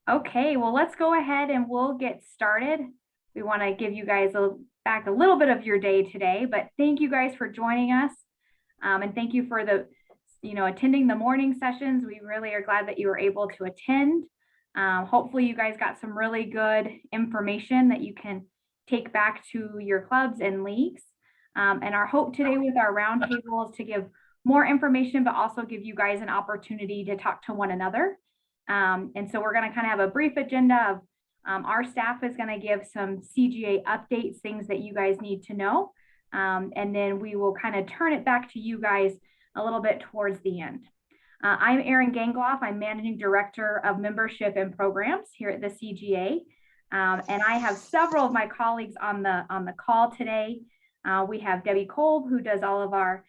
Okay, well, let's go ahead and we'll get started. We want to give you guys back a little bit of your day today, but thank you guys for joining us. And thank you for attending the morning sessions. We really are glad that you were able to attend. Hopefully you guys got some really good information that you can take back to your clubs and leagues. And our hope today with our roundtable is to give more information, but also give you guys an opportunity to talk to one another. And so we're going to kind of have a brief agenda of our staff is going to give some CGA updates, things that you guys need to know. And then we will kind of turn it back to you guys a little bit towards the end. I'm Erin Gangloff. I'm Managing Director of Membership and Programs here at the CGA. And I have several of my colleagues on the call today. We have Debbie Kolb, who does all of our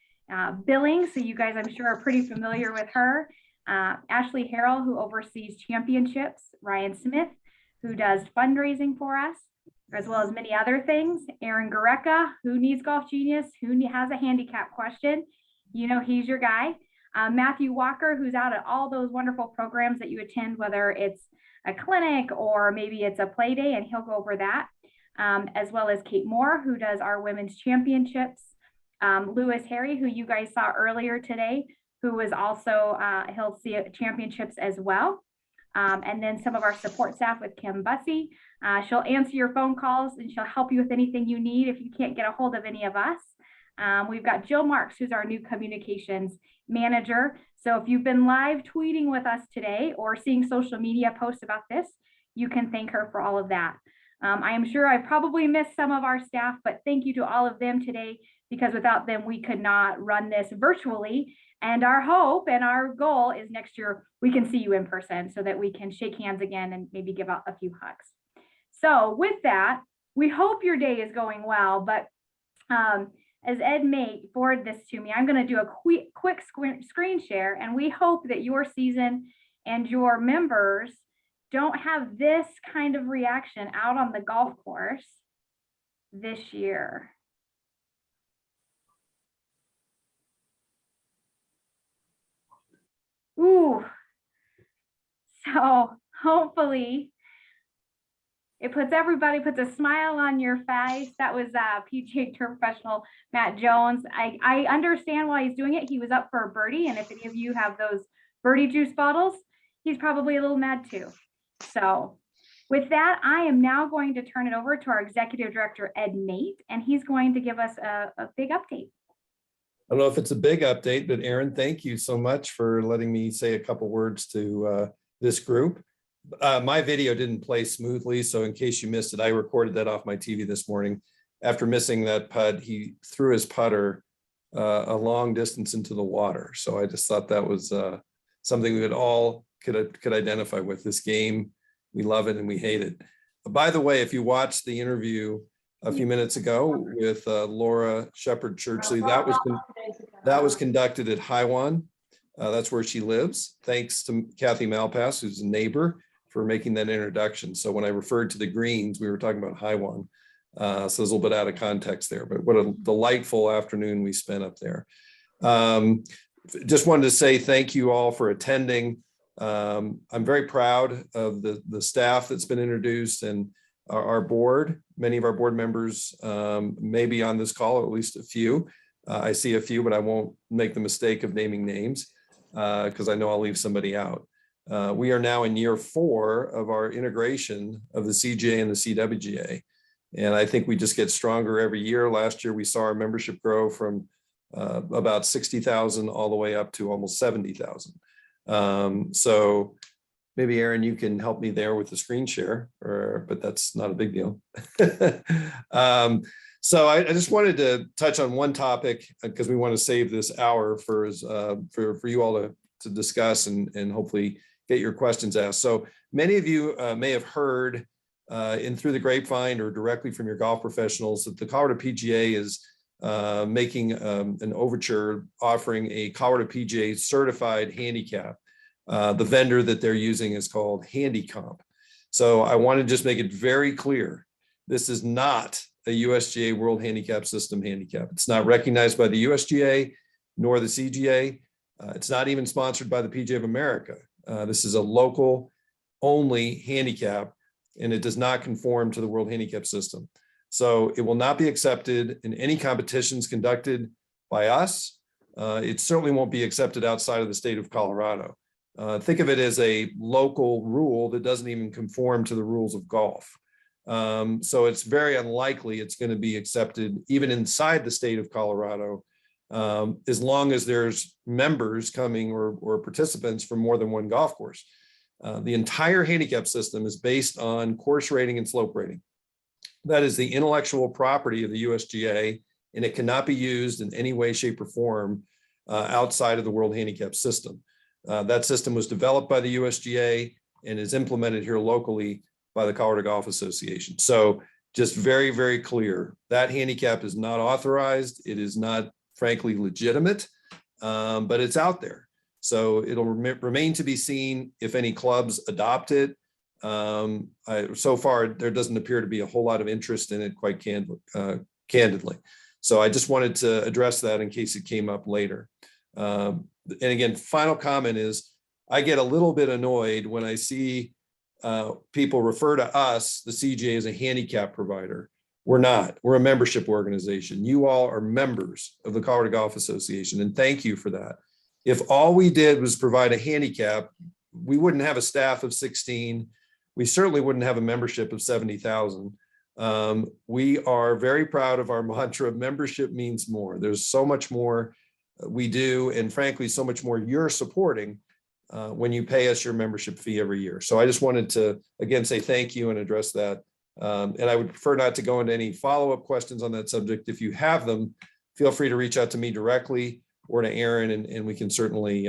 billing. So you guys, I'm sure, are pretty familiar with her. Ashley Harrell, who oversees championships. Ryan Smith, who does fundraising for us, as well as many other things. Aaron Gareka, who needs Golf Genius, who has a handicap question. You know, he's your guy. Matthew Walker, who's out at all those wonderful programs that you attend, whether it's a clinic or maybe it's a play day, and he'll go over that. As well as Kate Moore, who does our women's championships. Lewis Harry, who you guys saw earlier today, who was also, he'll see championships as well. And then some of our support staff with Kim Bussey. She'll answer your phone calls and she'll help you with anything you need if you can't get a hold of any of us. We've got Jill Marks, who's our new communications manager. So if you've been live tweeting with us today or seeing social media posts about this, you can thank her for all of that. I am sure I probably missed some of our staff, but thank you to all of them today, because without them, we could not run this virtually. And our hope and our goal is next year, we can see you in person so that we can shake hands again and maybe give out a few hugs. So with that, we hope your day is going well, but as Ed may forward this to me, I'm going to do a quick screen share, and we hope that your season and your members don't have this kind of reaction out on the golf course this year. Ooh, so hopefully it puts a smile on your face. That was PGA Tour professional Matt Jones. I understand why he's doing it. He was up for a birdie, and if any of you have those birdie juice bottles, he's probably a little mad too. So with that, I am now going to turn it over to our Executive Director, Ed Nate, and he's going to give us a big update. I don't know if it's a big update, but Erin, thank you so much for letting me say a couple words to this group. My video didn't play smoothly, so in case you missed it, I recorded that off my TV this morning. After missing that putt, he threw his putter a long distance into the water. So I just thought that was something we could identify with. This game, we love it and we hate it. By the way, if you watched the interview a few minutes ago with Laura Shepard Churchley, that was conducted at Haiwan. That's where she lives. Thanks to Kathy Malpass, who's a neighbor, for making that introduction. So when I referred to the greens, we were talking about Haiwan. So it's a little bit out of context there, but what a delightful afternoon we spent up there. Just wanted to say thank you all for attending. I'm very proud of the staff that's been introduced, and our board. Many of our board members may be on this call, or at least a few. I see a few, but I won't make the mistake of naming names because I know I'll leave somebody out. We are now in year 4 of our integration of the CGA and the CWGA. And I think we just get stronger every year. Last year, we saw our membership grow from about 60,000 all the way up to almost 70,000. So maybe Erin, you can help me there with the screen share, but that's not a big deal. So I just wanted to touch on one topic because we want to save this hour for you all to discuss and hopefully get your questions asked. So many of you may have heard through the grapevine or directly from your golf professionals that the Colorado PGA is making an overture offering a Colorado PGA certified handicap. The vendor that they're using is called HandiComp. So I want to just make it very clear. This is not a USGA World Handicap System handicap. It's not recognized by the USGA nor the CGA. It's not even sponsored by the PGA of America. This is a local only handicap, and it does not conform to the World Handicap System. So it will not be accepted in any competitions conducted by us. It certainly won't be accepted outside of the state of Colorado. Think of it as a local rule that doesn't even conform to the rules of golf. So it's very unlikely it's going to be accepted even inside the state of Colorado, as long as there's members coming or participants from more than one golf course. The entire handicap system is based on course rating and slope rating. That is the intellectual property of the USGA, and it cannot be used in any way, shape, or form outside of the World Handicap System. That system was developed by the USGA and is implemented here locally by the Colorado Golf Association. So just very, very clear, that handicap is not authorized. It is not, frankly, legitimate, but it's out there. So it'll remain to be seen if any clubs adopt it. So far, there doesn't appear to be a whole lot of interest in it, quite candidly. So I just wanted to address that in case it came up later. And again, final comment is, I get a little bit annoyed when I see people refer to us, the CGA, as a handicap provider. We're not. We're a membership organization. You all are members of the Colorado Golf Association, and thank you for that. If all we did was provide a handicap, we wouldn't have a staff of 16. We certainly wouldn't have a membership of 70,000. We are very proud of our mantra, membership means more. There's so much more we do, and frankly, so much more you're supporting when you pay us your membership fee every year. So I just wanted to, again, say thank you and address that. And I would prefer not to go into any follow-up questions on that subject. If you have them, feel free to reach out to me directly or to Aaron, and we can certainly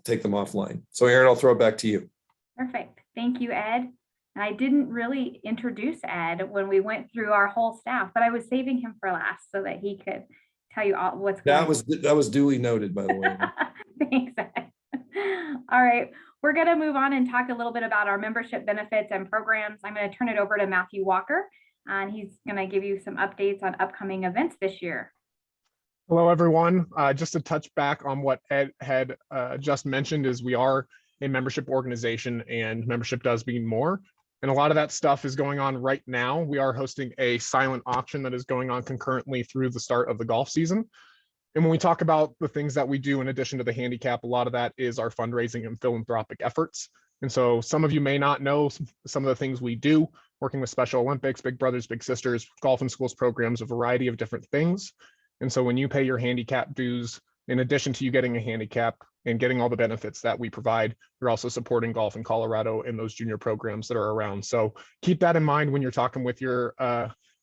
take them offline. So Aaron, I'll throw it back to you. Perfect. Thank you, Ed. And I didn't really introduce Ed when we went through our whole staff, but I was saving him for last so that he could tell you all what's going on. That was duly noted, by the way. Thanks, Ed. All right, we're going to move on and talk a little bit about our membership benefits and programs. I'm going to turn it over to Matthew Walker, and he's going to give you some updates on upcoming events this year. Hello, everyone. Just to touch back on what Ed had just mentioned, is we are a membership organization, and membership does mean more. And a lot of that stuff is going on right now. We are hosting a silent auction that is going on concurrently through the start of the golf season. And when we talk about the things that we do in addition to the handicap, a lot of that is our fundraising and philanthropic efforts. And so some of you may not know some of the things we do, working with Special Olympics, Big Brothers, Big Sisters, Golf in Schools programs, a variety of different things. And so when you pay your handicap dues, in addition to you getting a handicap and getting all the benefits that we provide, you're also supporting golf in Colorado and those junior programs that are around. So keep that in mind when you're talking with your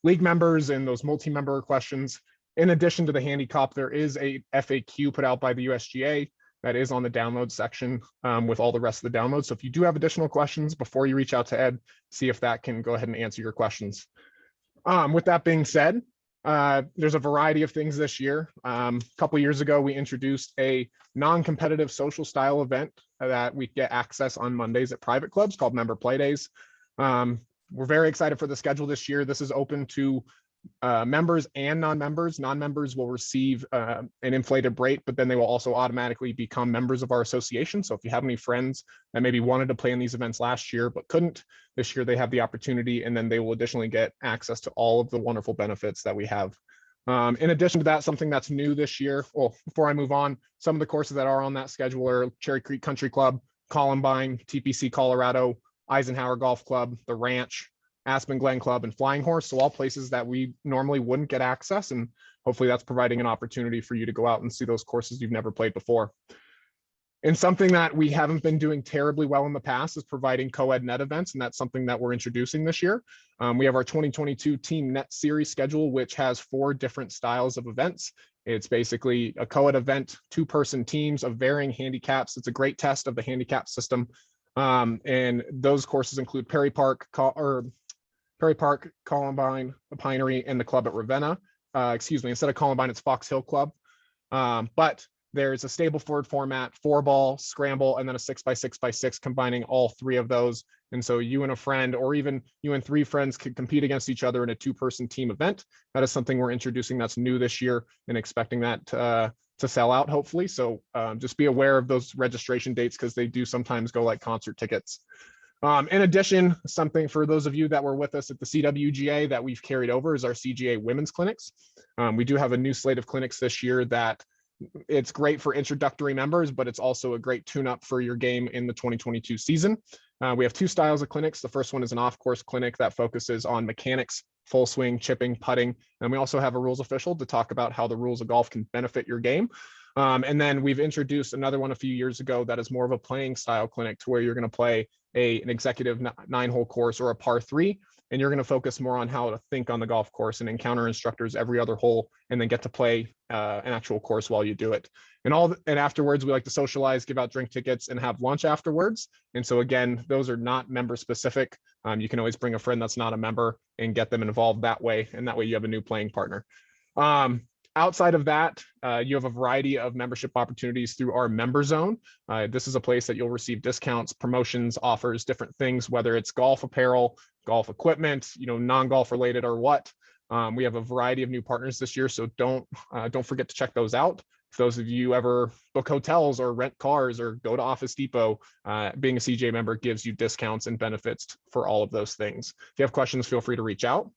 league members and those multi-member questions. In addition to the handicap, there is a FAQ put out by the USGA that is on the download section with all the rest of the downloads. So if you do have additional questions before you reach out to Ed, see if that can go ahead and answer your questions. With that being said, there's a variety of things this year. A couple years ago, we introduced a non-competitive social style event that we get access on Mondays at private clubs called Member Play Days. We're very excited for the schedule this year. This is open to members and non-members. Non-members will receive an inflated rate, but then they will also automatically become members of our association. So if you have any friends that maybe wanted to play in these events last year but couldn't, this year they have the opportunity, and then they will additionally get access to all of the wonderful benefits that we have. In addition to that, something that's new this year, well, before I move on, some of the courses that are on that schedule are Cherry Creek Country Club, Columbine, TPC Colorado, Eisenhower Golf Club, The Ranch, Aspen Glen Club, and Flying Horse. So all places that we normally wouldn't get access, and hopefully that's providing an opportunity for you to go out and see those courses you've never played before. And something that we haven't been doing terribly well in the past is providing co-ed net events, and that's something that we're introducing this year. We have our 2022 Team Net Series schedule, which has 4 different styles of events. It's basically a co-ed event, 2-person teams of varying handicaps. It's a great test of the handicap system. And those courses include Perry Park, Columbine, the Pinery, and the club at Ravenna. Instead of Columbine, it's Fox Hill Club. But there's a Stableford format, 4-ball, scramble, and then a 6x6x6, combining all 3 of those. And so you and a friend, or even you and 3 friends, could compete against each other in a 2-person team event. That is something we're introducing that's new this year, and expecting that to sell out, hopefully. So just be aware of those registration dates, because they do sometimes go like concert tickets. In addition, something for those of you that were with us at the CWGA that we've carried over is our CGA women's clinics. We do have a new slate of clinics this year that it's great for introductory members, but it's also a great tune-up for your game in the 2022 season. We have two styles of clinics. The first one is an off-course clinic that focuses on mechanics, full swing, chipping, putting. And we also have a rules official to talk about how the rules of golf can benefit your game. And then we've introduced another one a few years ago that is more of a playing style clinic to where you're going to play an executive 9-hole course or a par 3, and you're going to focus more on how to think on the golf course and encounter instructors every other hole, and then get to play an actual course while you do it. And afterwards, we like to socialize, give out drink tickets, and have lunch afterwards. And so again, those are not member specific. You can always bring a friend that's not a member and get them involved that way, and that way you have a new playing partner. Outside of that, you have a variety of membership opportunities through our member zone. This is a place that you'll receive discounts, promotions, offers, different things, whether it's golf apparel, golf equipment, non-golf related or what. We have a variety of new partners this year, so don't forget to check those out. If those of you ever book hotels or rent cars or go to Office Depot, being a CGA member gives you discounts and benefits for all of those things. If you have questions, feel free to reach out.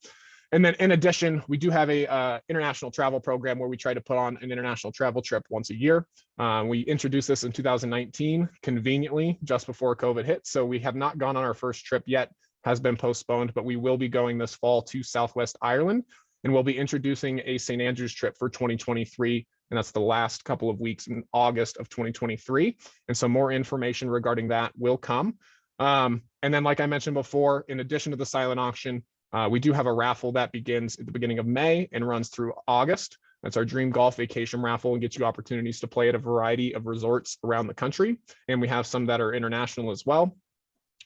And then in addition, we do have a international travel program where we try to put on an international travel trip once a year. We introduced this in 2019, conveniently just before COVID hit. So we have not gone on our first trip yet, has been postponed, but we will be going this fall to Southwest Ireland, and we'll be introducing a St. Andrews trip for 2023. And that's the last couple of weeks in August of 2023. And so more information regarding that will come. And then, like I mentioned before, in addition to the silent auction, we do have a raffle that begins at the beginning of May and runs through August. That's our Dream Golf Vacation Raffle, and gets you opportunities to play at a variety of resorts around the country. And we have some that are international as well.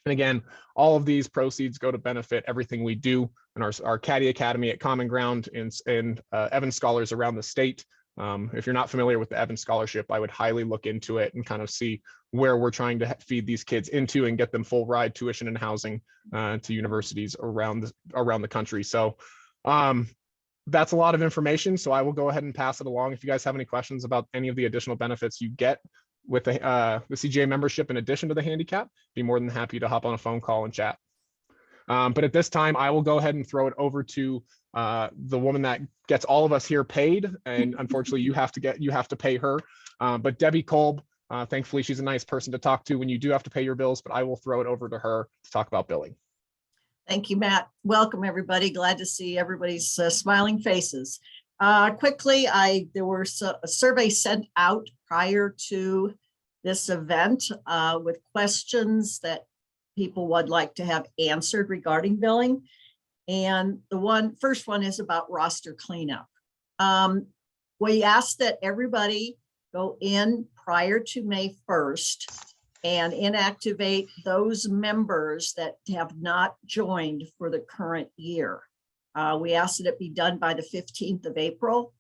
And again, all of these proceeds go to benefit everything we do in our Caddy Academy at Common Ground and Evans Scholars around the state. If you're not familiar with the Evans Scholarship, I would highly look into it and kind of see where we're trying to feed these kids into and get them full ride tuition and housing to universities around the country. So that's a lot of information. So I will go ahead and pass it along. If you guys have any questions about any of the additional benefits you get with the CGA membership in addition to the handicap, be more than happy to hop on a phone call and chat. But at this time, I will go ahead and throw it over to the woman that gets all of us here paid, and unfortunately you have to pay her. But Debbie Kolb, thankfully she's a nice person to talk to when you do have to pay your bills, but I will throw it over to her to talk about billing. Thank you, Matt. Welcome, everybody. Glad to see everybody's smiling faces. Quickly, there were a survey sent out prior to this event with questions that people would like to have answered regarding billing. And the first one is about roster cleanup. We asked that everybody go in prior to May 1st and inactivate those members that have not joined for the current year. We asked that it be done by the 15th of April.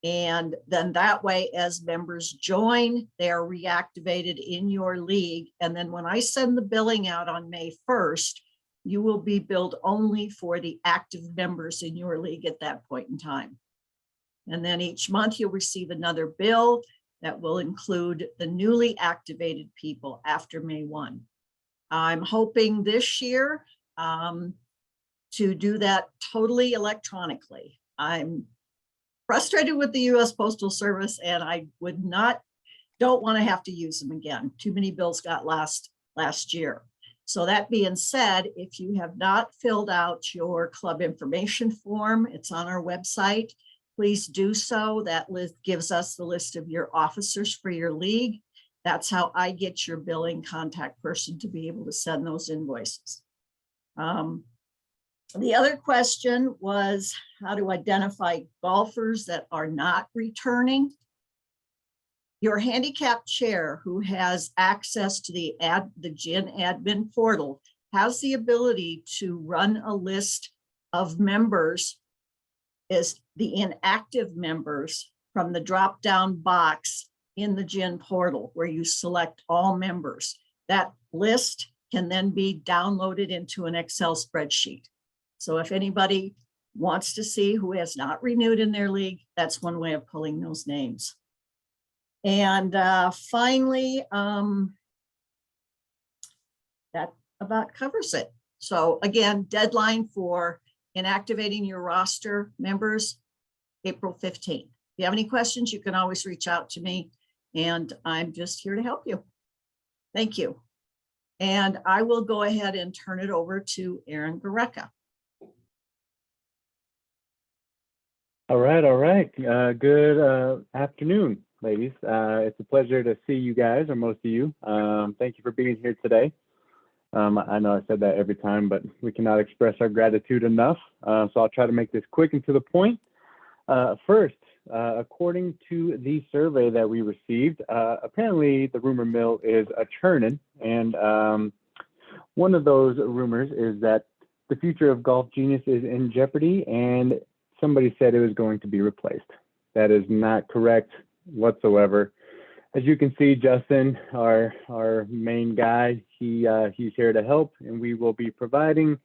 And then that way, as members join, they are reactivated in your league. And then when I send the billing out on May 1st, you will be billed only for the active members in your league at that point in time. And then each month you'll receive another bill that will include the newly activated people after May 1. I'm hoping this year to do that totally electronically. I'm frustrated with the US Postal Service, and I don't want to have to use them again. Too many bills got last year. So that being said, if you have not filled out your club information form, it's on our website. Please do so. That list gives us the list of your officers for your league. That's how I get your billing contact person to be able to send those invoices. The other question was how to identify golfers that are not returning. Your handicap chair, who has access to the GIN admin portal, has the ability to run a list of members as the inactive members from the drop-down box in the GIN portal where you select all members. That list can then be downloaded into an Excel spreadsheet. So if anybody wants to see who has not renewed in their league, that's one way of pulling those names. And finally, about covers it. So again, deadline for inactivating your roster members, April 15th. If you have any questions, you can always reach out to me, and I'm just here to help you. Thank you. And I will go ahead and turn it over to Aaron Gareka. All right. Good afternoon, ladies. It's a pleasure to see you guys, or most of you. Thank you for being here today. I know I said that every time, but we cannot express our gratitude enough. So I'll try to make this quick and to the point. First, according to the survey that we received, apparently the rumor mill is a churning, and one of those rumors is that the future of Golf Genius is in jeopardy, and somebody said it was going to be replaced. That is not correct whatsoever. As you can see, Justin, our main guy, he's here to help, and we will be providing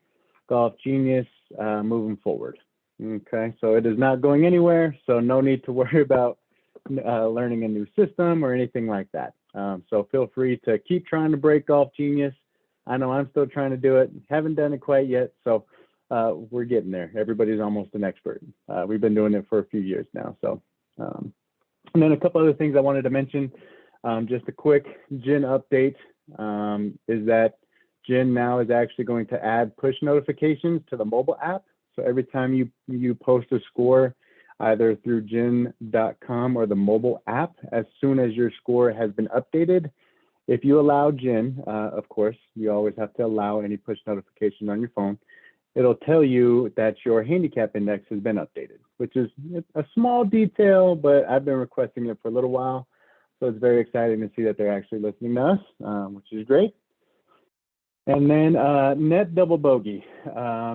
Golf Genius moving forward. Okay, so it is not going anywhere, so no need to worry about learning a new system or anything like that. So feel free to keep trying to break Golf Genius. I know I'm still trying to do it, haven't done it quite yet, so we're getting there. Everybody's almost an expert. We've been doing it for a few years now. So, and then a couple other things I wanted to mention. Just a quick GIN update is that GIN now is actually going to add push notifications to the mobile app. So every time you post a score, either through gin.com or the mobile app, as soon as your score has been updated, if you allow GIN, of course, you always have to allow any push notification on your phone. It'll tell you that your handicap index has been updated, which is a small detail, but I've been requesting it for a little while. So it's very exciting to see that they're actually listening to us, which is great. And then net double bogey.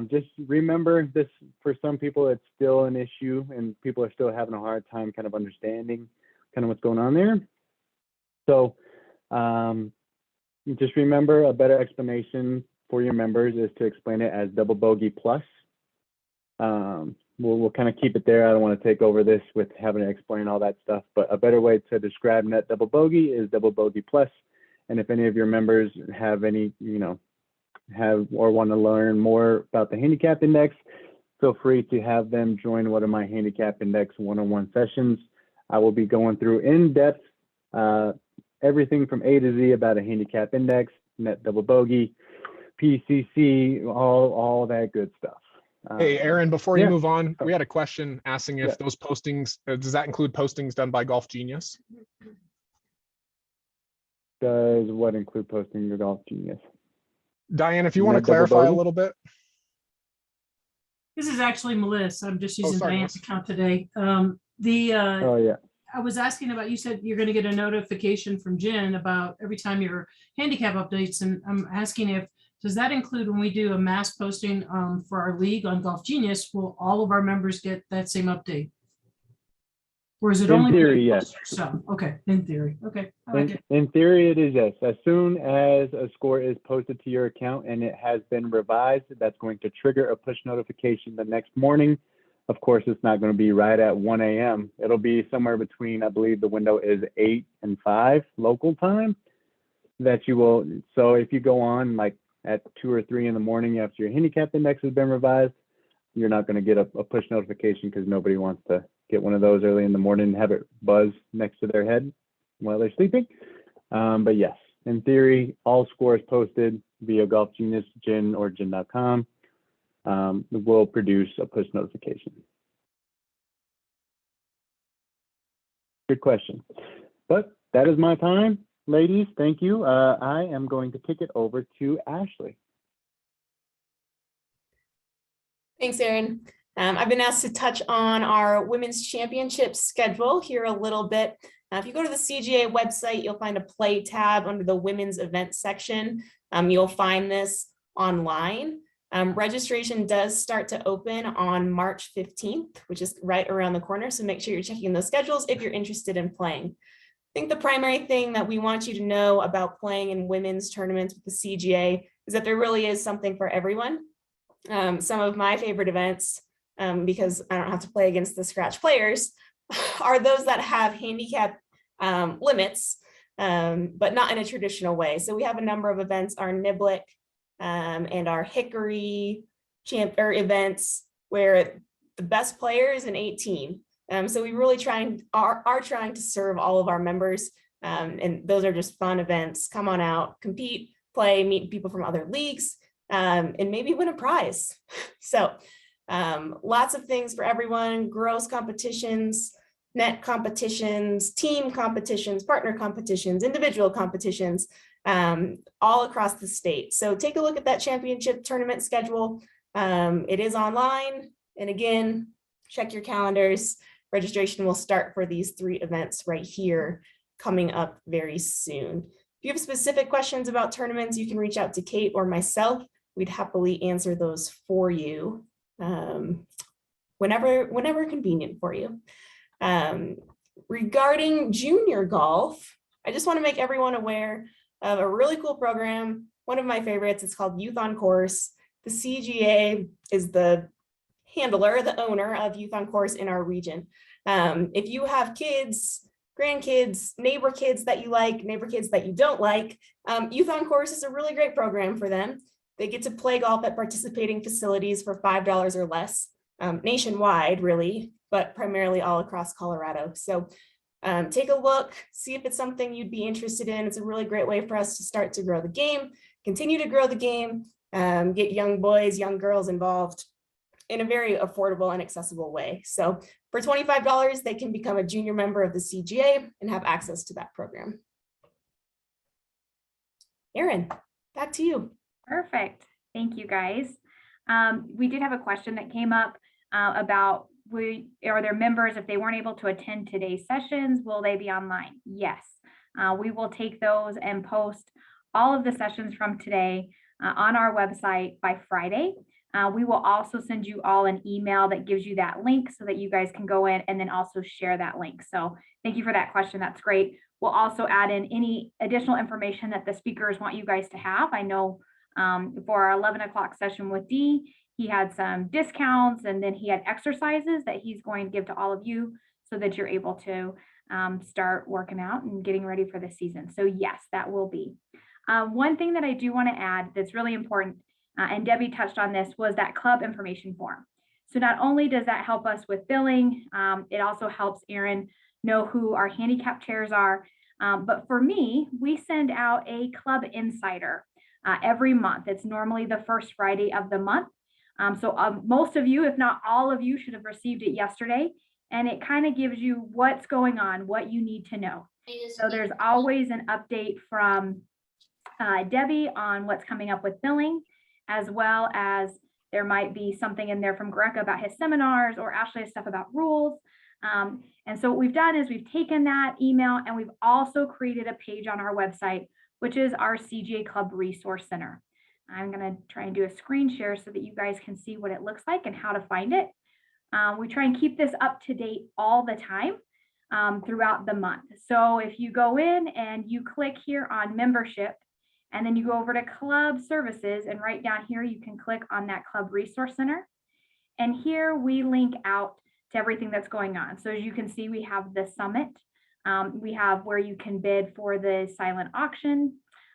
Just remember this, for some people, it's still an issue and people are still having a hard time kind of understanding kind of what's going on there. So just remember, a better explanation for your members is to explain it as double bogey plus. We'll kind of keep it there. I don't want to take over this with having to explain all that stuff, but a better way to describe net double bogey is double bogey plus. And if any of your members have any, have or want to learn more about the handicap index, feel free to have them join one of my handicap index one-on-one sessions. I will be going through in-depth everything from A to Z about a handicap index, net double bogey, PCC, all that good stuff. Hey, Aaron, before you yeah. move on, we had a question asking if those postings, does that include postings done by Golf Genius? Does what include posting your Golf Genius? Diane, if you want to Net double clarify a bogey? little bit. This is actually Melissa. I'm just using sorry, Diane's Melissa. account today. Oh yeah. I was asking about, you said you're going to get a notification from Jen about every time your handicap updates, and I'm asking if, does that include when we do a mass posting for our league on Golf Genius, will all of our members get that same update? Or is it In only? theory, yes. So, okay, in theory, okay. I like it. In theory, it is yes. As soon as a score is posted to your account and it has been revised, that's going to trigger a push notification the next morning. Of course, it's not going to be right at 1 a.m. It'll be somewhere between, I believe the window is 8 and 5 local time that you will. So if you go on like at 2 or 3 in the morning after your handicap index has been revised, you're not going to get a push notification because nobody wants to get one of those early in the morning and have it buzz next to their head while they're sleeping. But yes, in theory, all scores posted via Golf Genius, Gin, or Gin.com will produce a push notification. Good question. But that is my time. Ladies, thank you. I am going to kick it over to Ashley. Thanks, Aaron. I've been asked to touch on our women's championship schedule here a little bit. If you go to the CGA website, you'll find a play tab under the women's events section. You'll find this online. Registration does start to open on March 15th, which is right around the corner. So make sure you're checking those schedules if you're interested in playing. I think the primary thing that we want you to know about playing in women's tournaments with the CGA is that there really is something for everyone. Some of my favorite events, because I don't have to play against the scratch players, are those that have handicap limits, but not in a traditional way. So we have a number of events. Our Niblick and our Hickory events where the best player is an 18. So we really are trying to serve all of our members. And those are just fun events. Come on out, compete, play, meet people from other leagues, and maybe win a prize. So lots of things for everyone: gross competitions, net competitions, team competitions, partner competitions, individual competitions, all across the state. So take a look at that championship tournament schedule. It is online. And again, check your calendars. Registration will start for these 3 events right here coming up very soon. If you have specific questions about tournaments, you can reach out to Kate or myself. We'd happily answer those for you whenever convenient for you. Regarding junior golf, I just want to make everyone aware of a really cool program. One of my favorites, it's called Youth on Course. The CGA is the handler, the owner of Youth on Course in our region. If you have kids, grandkids, neighbor kids that you like, neighbor kids that you don't like, Youth on Course is a really great program for them. They get to play golf at participating facilities for $5 or less, nationwide really, but primarily all across Colorado. So take a look, see if it's something you'd be interested in. It's a really great way for us to start to grow the game, continue to grow the game, get young boys, young girls involved in a very affordable and accessible way. So for $25, they can become a junior member of the CGA and have access to that program. Erin, back to you. Perfect. Thank you, guys. We did have a question that came up about are there members, if they weren't able to attend today's sessions, will they be online? Yes, we will take those and post all of the sessions from today on our website by Friday. We will also send you all an email that gives you that link so that you guys can go in and then also share that link. So thank you for that question. That's great. We'll also add in any additional information that the speakers want you guys to have. I know for our 11 o'clock session with Dee, he had some discounts, and then he had exercises that he's going to give to all of you so that you're able to start working out and getting ready for the season. So yes, that will be. One thing that I do want to add that's really important, and Debbie touched on this, was that club information form. So not only does that help us with billing, it also helps Erin know who our handicap chairs are. But for me, we send out a club insider every month. It's normally the first Friday of the month. So most of you, if not all of you, should have received it yesterday. And it kind of gives you what's going on, what you need to know. So there's always an update from Debbie on what's coming up with billing, as well as there might be something in there from Gareka about his seminars, or Ashley has stuff about rules. And so what we've done is we've taken that email and we've also created a page on our website, which is our CGA Club Resource Center. I'm going to try and do a screen share so that you guys can see what it looks like and how to find it. We try and keep this up to date all the time throughout the month. So if you go in and you click here on membership, and then you go over to club services, and right down here, you can click on that Club Resource Center. And here we link out to everything that's going on. So as you can see, we have the summit. We have where you can bid for the silent auction,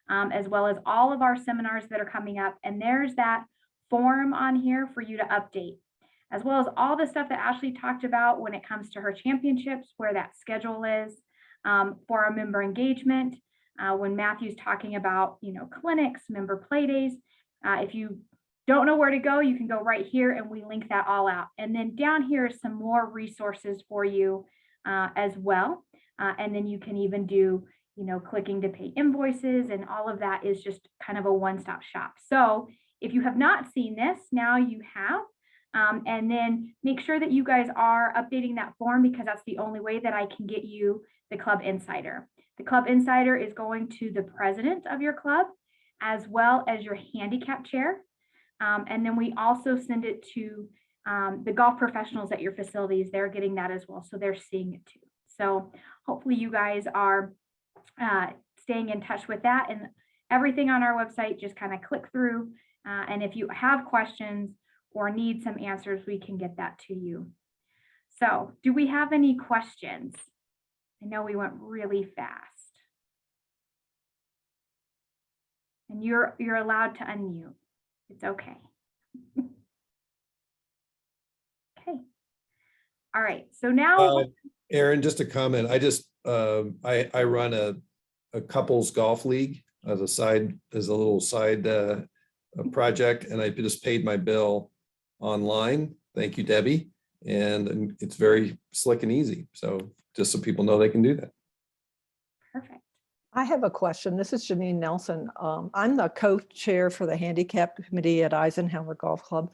as well as all of our seminars that are coming up. And there's that form on here for you to update, as well as all the stuff that Ashley talked about when it comes to her championships, where that schedule is for our member engagement. When Matthew's talking about, clinics, member play days, if you don't know where to go, you can go right here and we link that all out. And then down here is some more resources for you as well. And then you can even do, clicking to pay invoices, and all of that is just kind of a one-stop shop. So if you have not seen this, now you have. And then make sure that you guys are updating that form, because that's the only way that I can get you the Club Insider. The Club Insider is going to the president of your club, as well as your handicap chair. And then we also send it to the golf professionals at your facilities. They're getting that as well, so they're seeing it too. So hopefully you guys are staying in touch with that, and everything on our website, just kind of click through. And if you have questions or need some answers, we can get that to you. So do we have any questions? I know we went really fast. And you're allowed to unmute. It's okay. Okay. All right. So now, Aaron, just a comment. I run a couples golf league as a little side project, and I just paid my bill online. Thank you, Debbie. And it's very slick and easy. So just so people know they can do that. perfect. I have a question. This is Janine Nelson. I'm the co-chair for the handicap committee at Eisenhower Golf Club.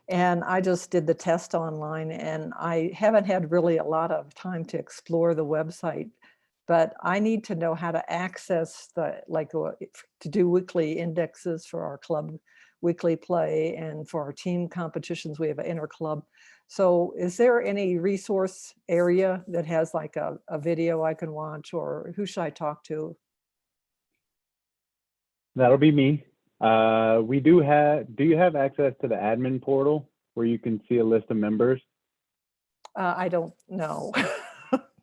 And I just did the test online, and I haven't had really a lot of time to explore the website, but I need to know how to access to do weekly indexes for our club weekly play, and for our team competitions, we have an inter-club. So is there any resource area that has like a video I can watch, or who should I talk to? That'll be me. Do you have access to the admin portal where you can see a list of members? I don't know.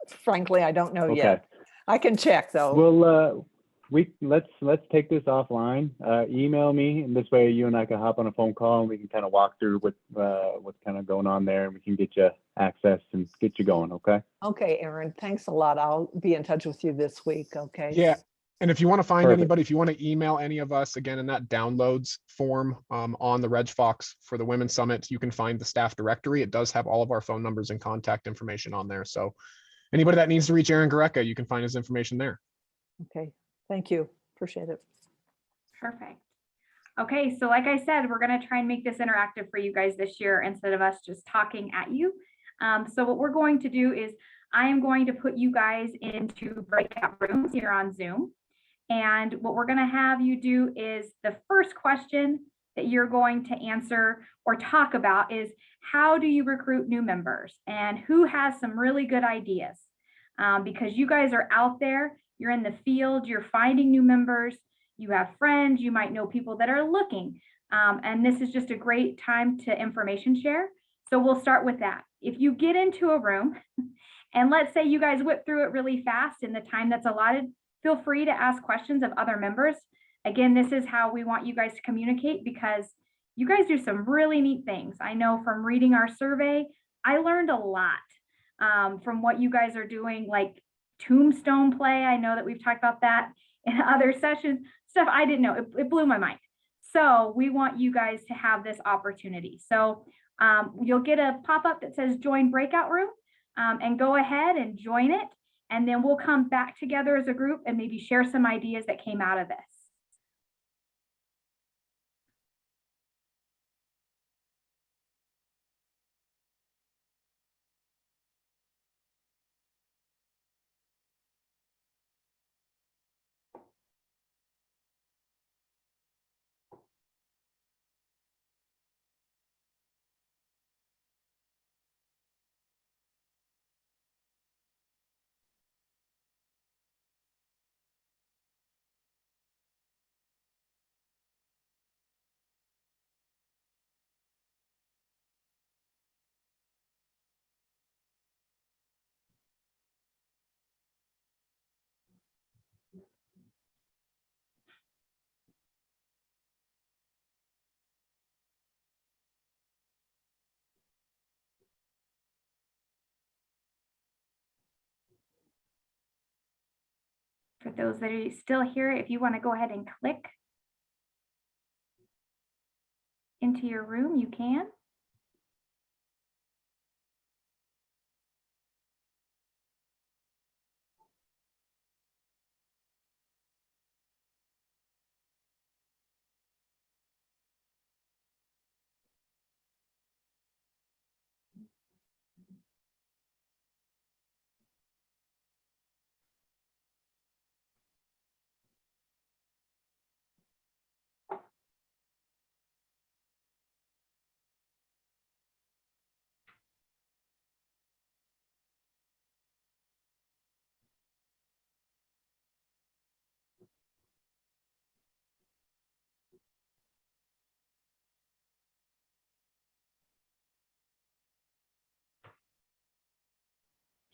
Frankly, I don't know Okay. yet. I can check though. Well, let's take this offline. Email me, and this way you and I can hop on a phone call and we can kind of walk through what's kind of going on there, and we can get you access and get you going. Okay. Okay, Aaron, thanks a lot. I'll be in touch with you this week. Okay. Yeah. And if you want to find Perfect. anybody, if you want to email any of us, again, in that downloads form on the Reg Fox for the Women's Summit, you can find the staff directory. It does have all of our phone numbers and contact information on there. So anybody that needs to reach Aaron Gareka, you can find his information there. Okay. Thank you. Appreciate it. Perfect. Okay, so like I said, we're going to try and make this interactive for you guys this year instead of us just talking at you. So what we're going to do is I am going to put you guys into breakout rooms here on Zoom. And what we're going to have you do is the first question that you're going to answer or talk about is, how do you recruit new members, and who has some really good ideas? Because you guys are out there, you're in the field, you're finding new members, you have friends, you might know people that are looking. And this is just a great time to information share. So we'll start with that. If you get into a room and let's say you guys whip through it really fast in the time that's allotted, feel free to ask questions of other members. Again, this is how we want you guys to communicate, because you guys do some really neat things. I know from reading our survey, I learned a lot from what you guys are doing, like tombstone play. I know that we've talked about that in other sessions, stuff I didn't know. It blew my mind. So we want you guys to have this opportunity. So you'll get a pop-up that says join breakout room, and go ahead and join it. And then we'll come back together as a group and maybe share some ideas that came out of this. For those that are still here, if you want to go ahead and click into your room, you can.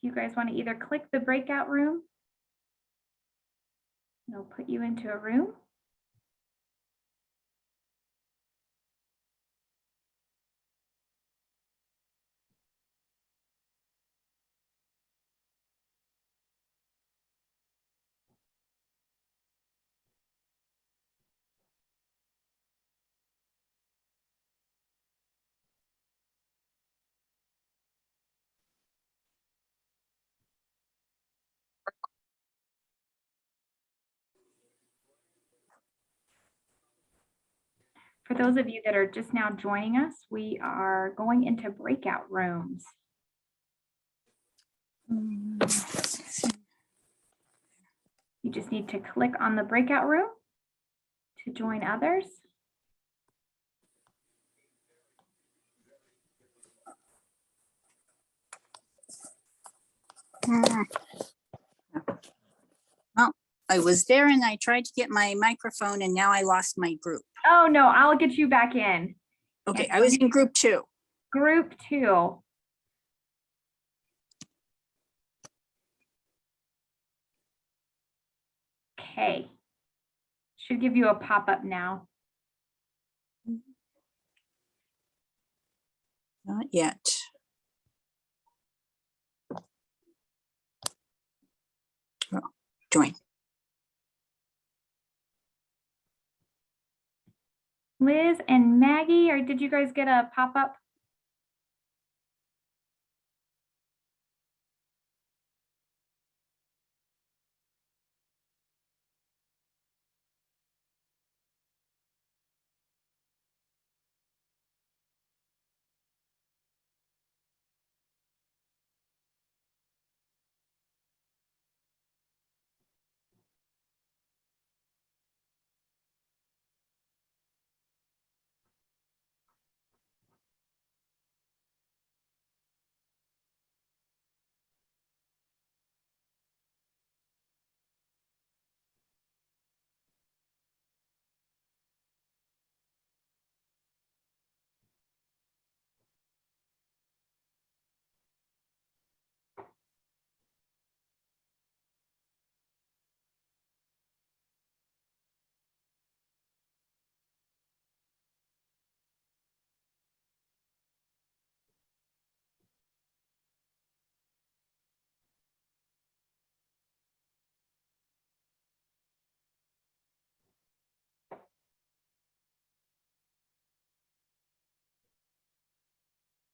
You guys want to either click the breakout room, it'll put you into a room, For those of you that are just now joining us, we are going into breakout rooms. You just need to click on the breakout room to join others. Well, I was there and I tried to get my microphone and now I lost my group. Oh, no, I'll get you back in. Okay, I was in group 2. Group 2. Okay. Should give you a pop-up now. Not yet. Oh, join. Liz and Maggie, or did you guys get a pop-up?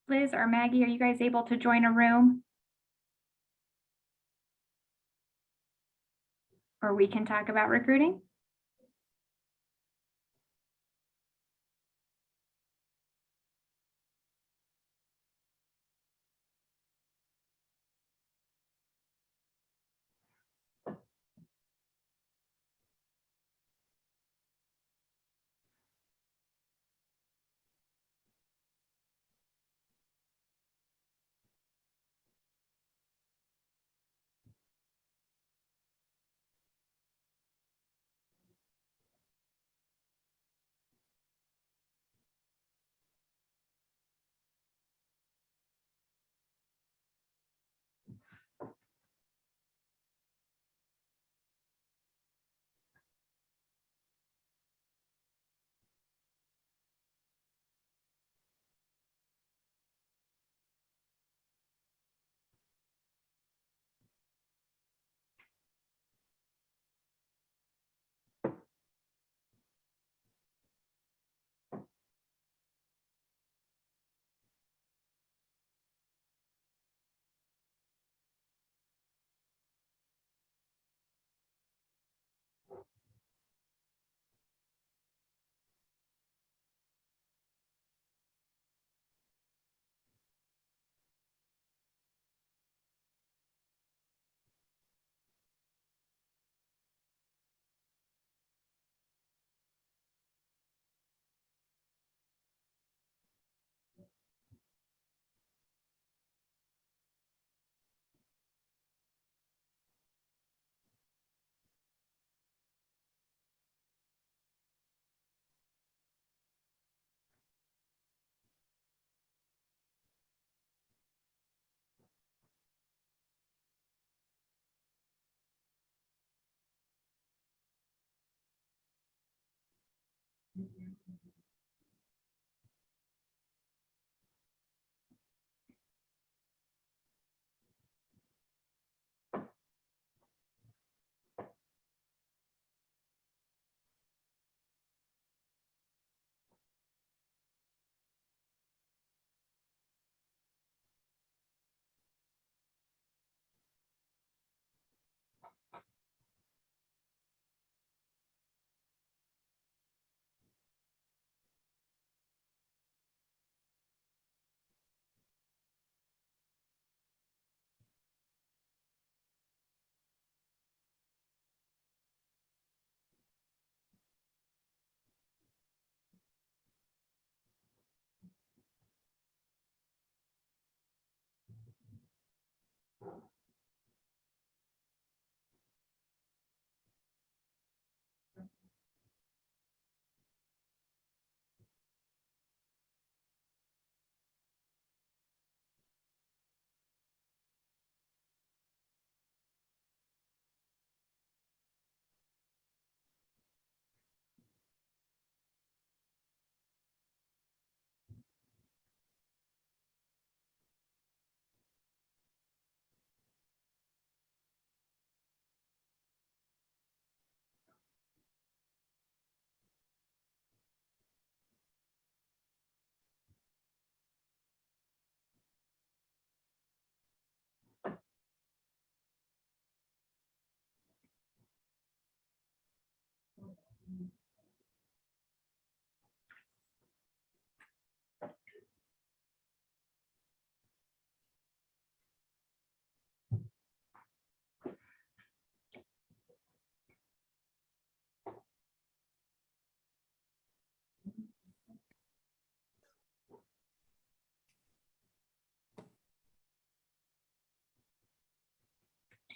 Liz or Maggie, are you guys able to join a room? Or we can talk about recruiting?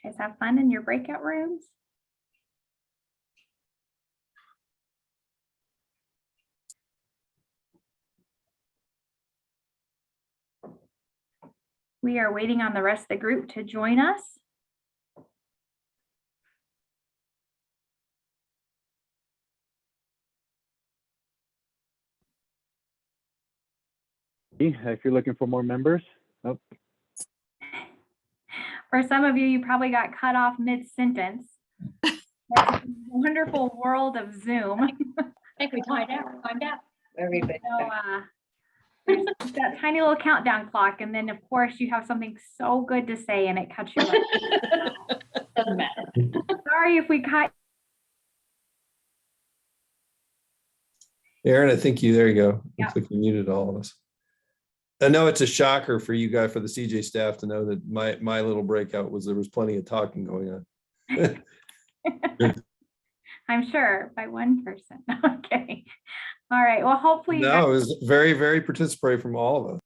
Guys have fun in your breakout rooms. We are waiting on the rest of the group to join us. If you're looking for more members. Oh, For some of you, you probably got cut off mid-sentence. Wonderful world of Zoom. I think we timed out. Everybody. So, there's that tiny little countdown clock, and then of course you have something so good to say and it cuts you off. Doesn't matter. Sorry if we cut. Aaron, I think there you go. Yeah. Looks like you muted all of us. I know it's a shocker for you guys, for the CJ staff, to know that my little breakout there was plenty of talking going on. I'm sure by one person. Okay. All right. Well, hopefully. No, it was very, very participatory from all of us.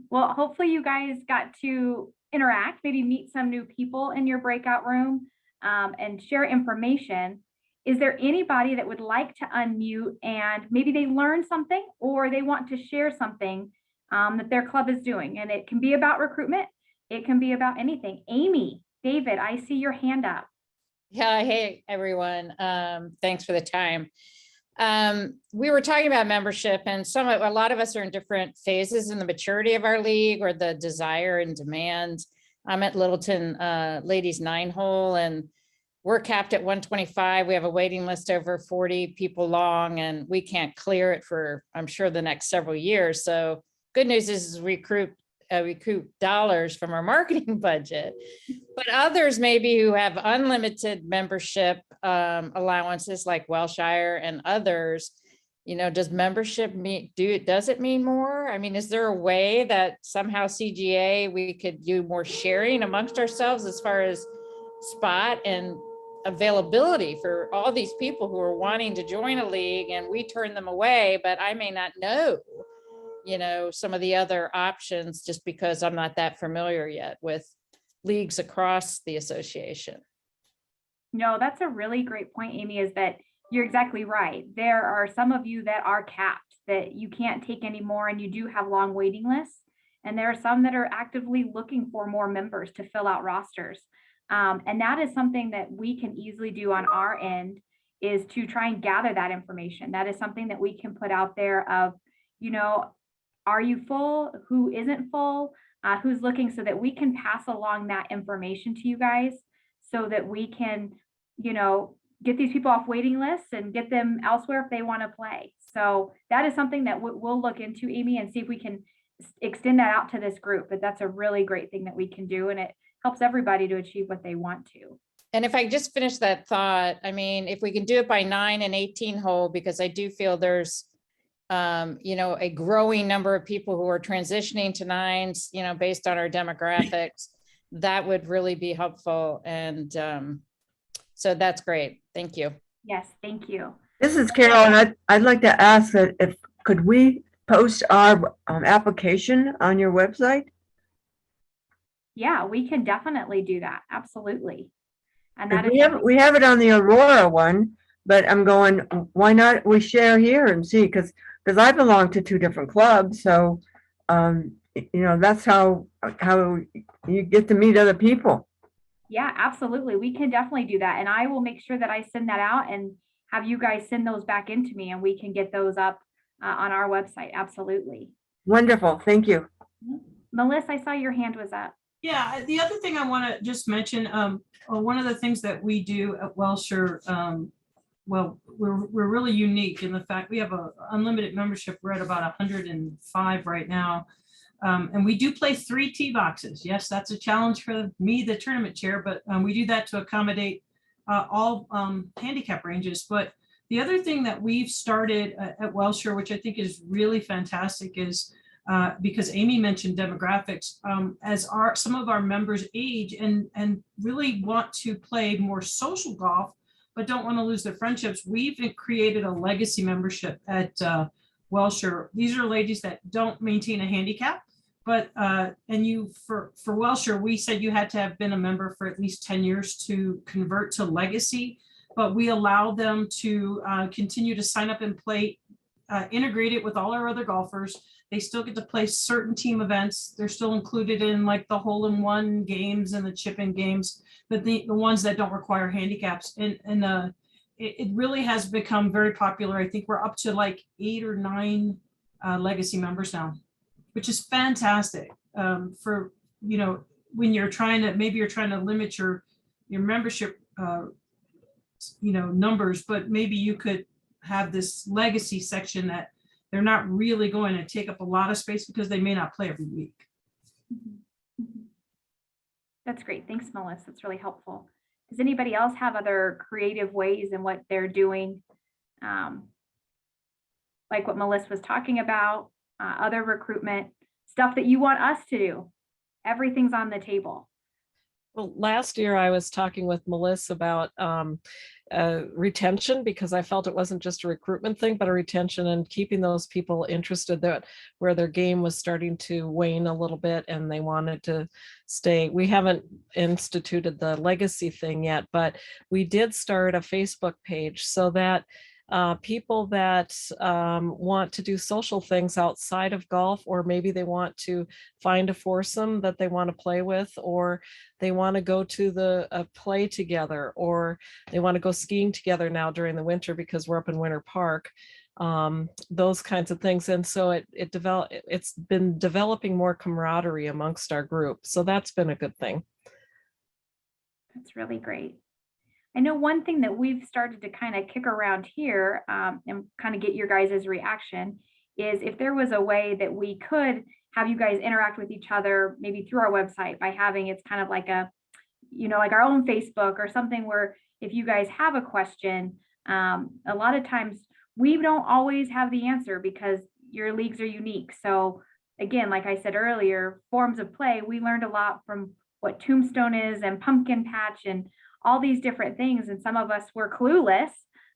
Well, hopefully you guys got to interact, maybe meet some new people in your breakout room, and share information. Is there anybody that would like to unmute and maybe they learned something or they want to share something that their club is doing? And it can be about recruitment. It can be about anything. Amy, David, I see your hand up. Yeah, hey everyone. Thanks for the time. We were talking about membership, and a lot of us are in different phases in the maturity of our league or the desire and demand. I'm at Littleton Ladies 9-hole, and we're capped at 125. We have a waiting list over 40 people long, and we can't clear it for, I'm sure, the next several years. So good news is recoup dollars from our marketing budget. But others maybe who have unlimited membership allowances like Welshire and others, does membership does it mean more? I mean, is there a way that somehow CGA, we could do more sharing amongst ourselves as far as spot and availability for all these people who are wanting to join a league, and we turn them away, but I may not know some of the other options just because I'm not that familiar yet with leagues across the association. No, that's a really great point, Amy, is that you're exactly right. There are some of you that are capped, that you can't take anymore, and you do have long waiting lists. And there are some that are actively looking for more members to fill out rosters. And that is something that we can easily do on our end, is to try and gather that information. That is something that we can put out there of, are you full? Who isn't full? Who's looking, so that we can pass along that information to you guys, so that we can, get these people off waiting lists and get them elsewhere if they want to play. So that is something that we'll look into, Amy, and see if we can extend that out to this group. But that's a really great thing that we can do, and it helps everybody to achieve what they want to. And if I just finish that thought, I mean, if we can do it by 9 and 18 hole, because I do feel there's a growing number of people who are transitioning to 9s, based on our demographics, that would really be helpful. And so that's great. Thank you. Yes, thank you. This is Carol, and I'd like to ask that could we post our application on your website? Yeah, we can definitely do that. Absolutely. And 'Cause that we have it on the Aurora one, but I'm going, why not we share here and see, because I belong to 2 different clubs. So, that's how you get to meet other people. Yeah, absolutely. We can definitely do that. And I will make sure that I send that out and have you guys send those back into me, and we can get those up on our website. Absolutely. Wonderful. Thank you. Melissa, I saw your hand was up. Yeah, the other thing I want to just mention, one of the things that we do at Welshire, well, we're really unique in the fact we have a unlimited membership. We're at about 105 right now. And we do play 3 tee boxes. Yes, that's a challenge for me, the tournament chair, but we do that to accommodate all handicap ranges. But the other thing that we've started at Wellshire, which I think is really fantastic, is because Amy mentioned demographics, as some of our members age and really want to play more social golf, but don't want to lose their friendships, we've created a legacy membership at Wellshire. These are ladies that don't maintain a handicap, but for Wellshire, we said you had to have been a member for at least 10 years to convert to legacy, but we allow them to continue to sign up and play, integrate it with all our other golfers. They still get to play certain team events. They're still included in like the hole-in-one games and the chip-in games, but the ones that don't require handicaps. And it really has become very popular. I think we're up to like 8 or 9 legacy members now, which is fantastic for, you know, when you're trying to, maybe you're trying to limit your membership, you know, numbers, but maybe you could have this legacy section that they're not really going to take up a lot of space because they may not play every week. That's great. Thanks, Melissa. That's really helpful. Does anybody else have other creative ways in what they're doing? Like what Melissa was talking about, other recruitment stuff that you want us to do. Everything's on the table. Well, last year I was talking with Melissa about retention, because I felt it wasn't just a recruitment thing, but a retention and keeping those people interested, that where their game was starting to wane a little bit and they wanted to stay. We haven't instituted the legacy thing yet, but we did start a Facebook page so that people that want to do social things outside of golf, or maybe they want to find a foursome that they want to play with, or they want to go to the play together, or they want to go skiing together now during the winter because we're up in Winter Park, those kinds of things. And so it's been developing more camaraderie amongst our group. So that's been a good thing. That's really great. I know one thing that we've started to kind of kick around here and kind of get your guys' reaction is if there was a way that we could have you guys interact with each other, maybe through our website, by having it's kind of like a, you know, like our own Facebook or something, where if you guys have a question, a lot of times we don't always have the answer because your leagues are unique. So again, like I said earlier, forms of play, we learned a lot from what Tombstone is and Pumpkin Patch and all these different things. And some of us were clueless.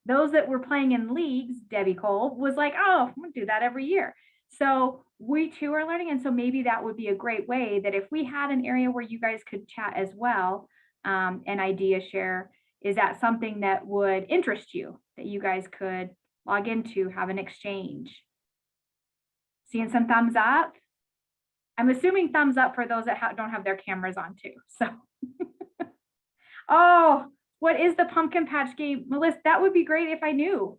Those that were playing in leagues, Debbie Cole was like, oh, I'm gonna do that every year. So we too are learning. And so maybe that would be a great way that if we had an area where you guys could chat as well, and idea share, is that something that would interest you, that you guys could log into, have an exchange? Seeing some thumbs up. I'm assuming thumbs up for those that don't have their cameras on too. So oh, what is the pumpkin patch game? Melissa, that would be great if I knew.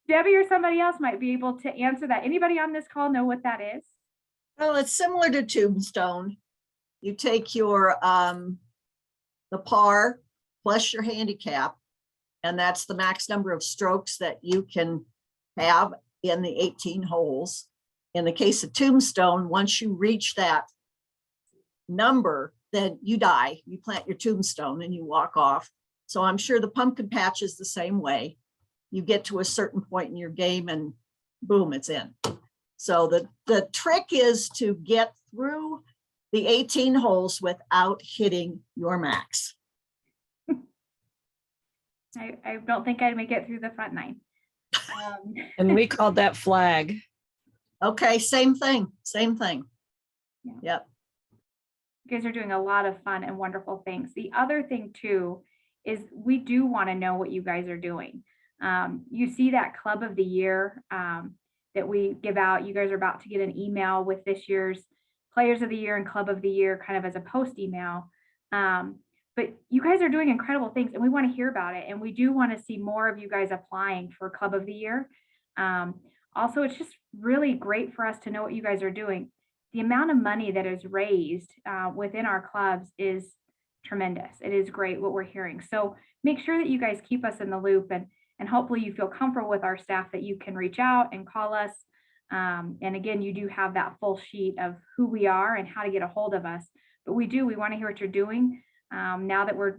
Debbie or somebody else might be able to answer that. Anybody on this call know what that is? Well, it's similar to Tombstone. You take your the par plus your handicap, and that's the max number of strokes that you can have in the 18 holes. In the case of Tombstone, once you reach that number, then you die. You plant your tombstone and you walk off. So I'm sure the pumpkin patch is the same way. You get to a certain point in your game and boom, it's in. So the trick is to get through the 18 holes without hitting your max. I don't think I'd make it through the front 9. And we called that flag. Okay, same thing, same thing. Yeah. Yep. You guys are doing a lot of fun and wonderful things. The other thing too is we do want to know what you guys are doing. You see that Club of the Year that we give out. You guys are about to get an email with this year's Players of the Year and Club of the Year kind of as a post email. But you guys are doing incredible things and we want to hear about it. And we do want to see more of you guys applying for Club of the Year. Also, it's just really great for us to know what you guys are doing. The amount of money that is raised within our clubs is tremendous. It is great what we're hearing. So make sure that you guys keep us in the loop, and hopefully you feel comfortable with our staff that you can reach out and call us. And again, you do have that full sheet of who we are and how to get a hold of us. But we want to hear what you're doing. Now that we're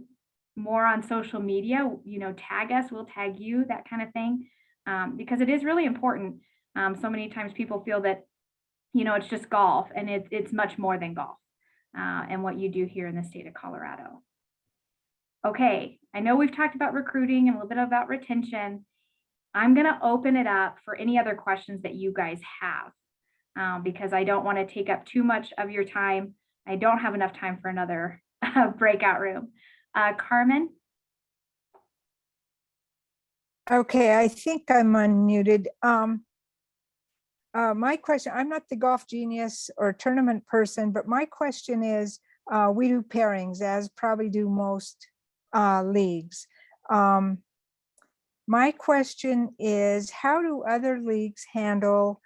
more on social media, tag us, we'll tag you, that kind of thing, because it is really important. So many times people feel that, it's just golf, and it's much more than golf, and what you do here in the state of Colorado. Okay, I know we've talked about recruiting and a little bit about retention. I'm going to open it up for any other questions that you guys have, because I don't want to take up too much of your time. I don't have enough time for another breakout room. Carmen? Okay, I think I'm unmuted. My question, I'm not the golf genius or tournament person, but my question is, we do pairings, as probably do most leagues. My question is, how do other leagues handle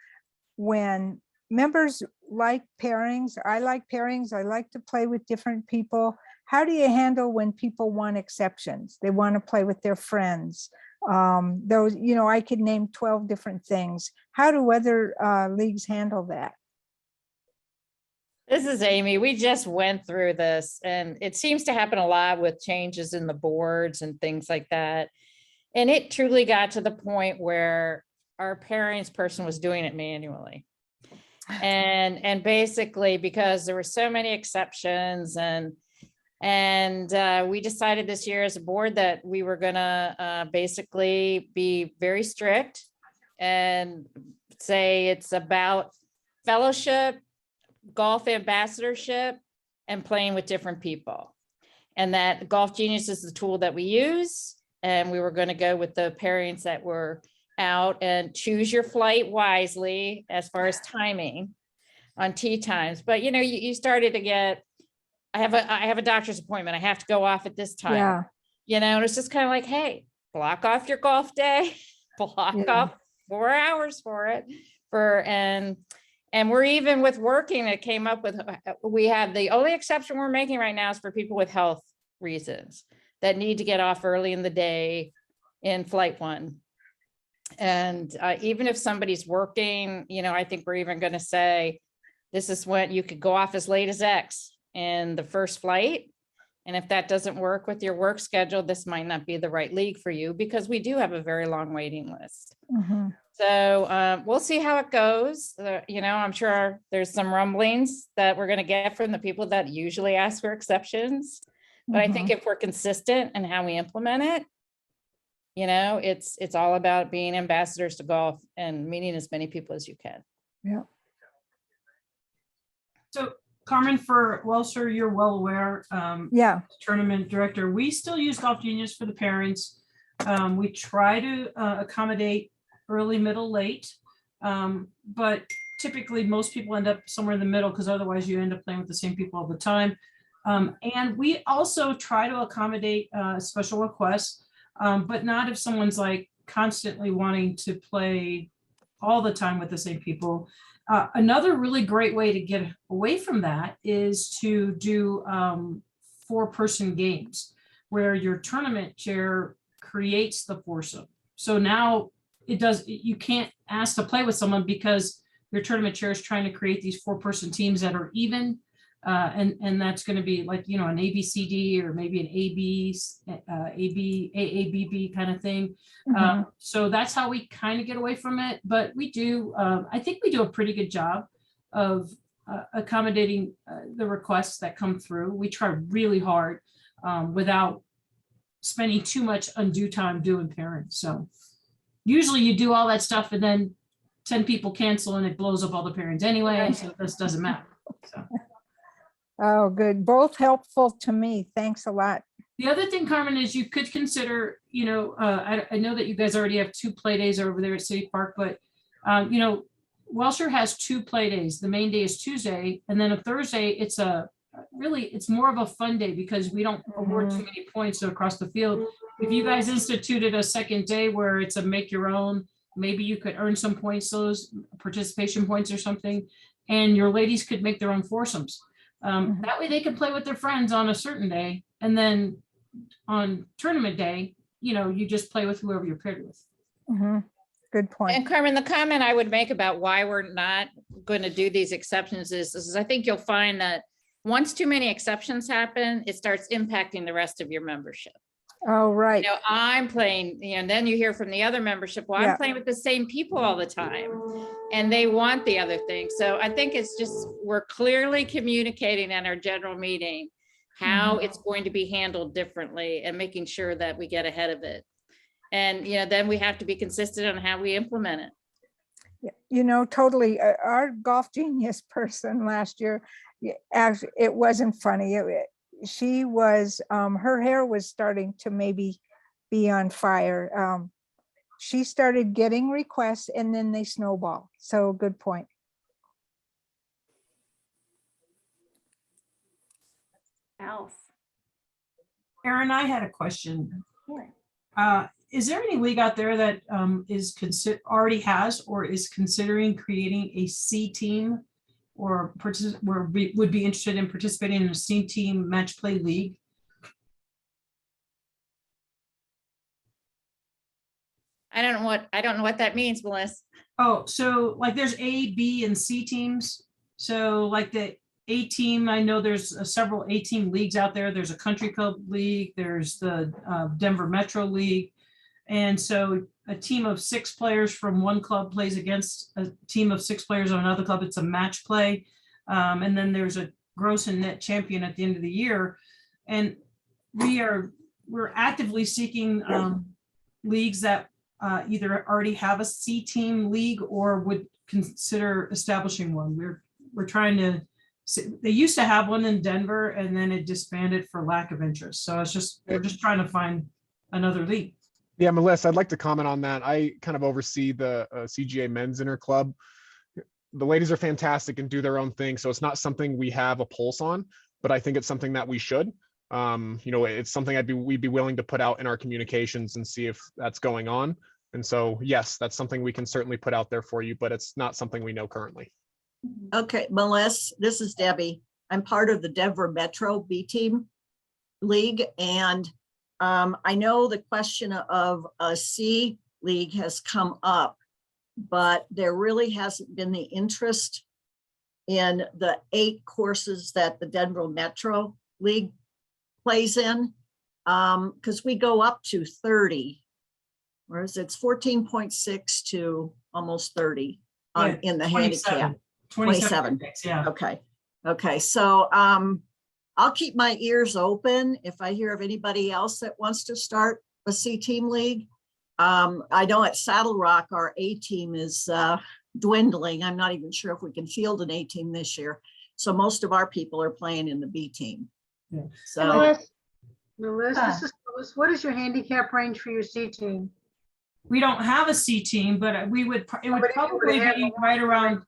when members like pairings? I like pairings. I like to play with different people. How do you handle when people want exceptions? They want to play with their friends. Those, I could name 12 different things. How do other leagues handle that? This is Amy. We just went through this, and it seems to happen a lot with changes in the boards and things like that. And it truly got to the point where our pairings person was doing it manually. And basically, because there were so many exceptions, and we decided this year as a board that we were gonna basically be very strict and say it's about fellowship, golf ambassadorship, and playing with different people. And that Golf Genius is the tool that we use. And we were going to go with the pairings that were out, and choose your flight wisely as far as timing on tee times. But you started to get, I have a doctor's appointment. I have to go off at this time. Yeah. And it's just kind of like, hey, block off your golf day, block off 4 hours for it. And we're even with working, it came up with, we have the only exception we're making right now is for people with health reasons that need to get off early in the day in flight one. And even if somebody's working, I think we're even going to say, this is when you could go off as late as X in the first flight. And if that doesn't work with your work schedule, this might not be the right league for you, because we do have a very long waiting list. Mm-hmm. So we'll see how it goes. I'm sure there's some rumblings that we're going to get from the people that usually ask for exceptions. But I think if we're consistent in how we implement it, it's all about being ambassadors to golf and meeting as many people as you can. Yeah. So Carmen, sure you're well aware, tournament director, we still use Golf Genius for the pairings. We try to accommodate early, middle, late. But typically most people end up somewhere in the middle, because otherwise you end up playing with the same people all the time. And we also try to accommodate special requests, but not if someone's like constantly wanting to play all the time with the same people. Another really great way to get away from that is to do 4-person games where your tournament chair creates the foursome. So now you can't ask to play with someone because your tournament chair is trying to create these 4-person teams that are even. And that's going to be like, an ABCD or maybe an AABB kind of thing. So that's how we kind of get away from it. But we do, I think we do a pretty good job of accommodating the requests that come through. We try really hard without spending too much undue time doing pairings. So usually you do all that stuff and then 10 people cancel and it blows up all the pairings anyway. So this doesn't matter. So. Oh, good. Both helpful to me. Thanks a lot. The other thing, Carmen, is you could consider, I know that you guys already have 2 play days over there at City Park, but, Welsher has 2 play days. The main day is Tuesday, and then a Thursday, it's more of a fun day because we don't award too many points across the field. If you guys instituted a second day where it's a make your own, maybe you could earn some points, those participation points or something, and your ladies could make their own foursomes. That way they can play with their friends on a certain day, and then on tournament day, you just play with whoever you're paired with. Good point. And Carmen, the comment I would make about why we're not going to do these exceptions is I think you'll find that once too many exceptions happen, it starts impacting the rest of your membership. Oh, right. You know, I'm playing, you know, and then you hear from the other membership, well, Yeah. I'm playing with the same people all the time and they want the other thing. So I think it's just, we're clearly communicating at our general meeting how it's going to be handled differently and making sure that we get ahead of it. And, you know, then we have to be consistent on how we implement it. You know, totally. Our Golf Genius person last year, actually, it wasn't funny. She was, her hair was starting to maybe be on fire. She started getting requests and then they snowball. So good point. Else. Erin, I had a question. Is there any league out there that already has or is considering creating a C team or would be interested in participating in a C team match play league? I don't know what that means, Melissa. Oh, so like there's A, B, and C teams. So like the A team, I know there's several A team leagues out there. There's a country club league. There's the Denver Metro League. And so a team of 6 players from one club plays against a team of 6 players on another club. It's a match play. And then there's a gross and net champion at the end of the year. And we're actively seeking leagues that either already have a C team league or would consider establishing one. We're trying to, they used to have one in Denver and then it disbanded for lack of interest. So we're just trying to find another league. Yeah, Melissa, I'd like to comment on that. I kind of oversee the CGA men's inner club. The ladies are fantastic and do their own thing. So it's not something we have a pulse on, but I think it's something that we should. You know, it's something we'd be willing to put out in our communications and see if that's going on. And so, yes, that's something we can certainly put out there for you, but it's not something we know currently. Okay, Melissa, this is Debbie. I'm part of the Denver Metro B Team League, and I know the question of a C league has come up, but there really hasn't been the interest in the 8 courses that the Denver Metro League plays in, because we go up to 30, whereas it's 14.6 to almost 30 in the handicap. 27. Yeah. Okay. So I'll keep my ears open if I hear of anybody else that wants to start a C team league. I know at Saddle Rock, our A team is dwindling. I'm not even sure if we can field an A team this year. So most of our people are playing in the B team. Yeah. So Melissa, this is Melissa. What is your handicap range for your C team? We don't have a C team, but it would probably be right around,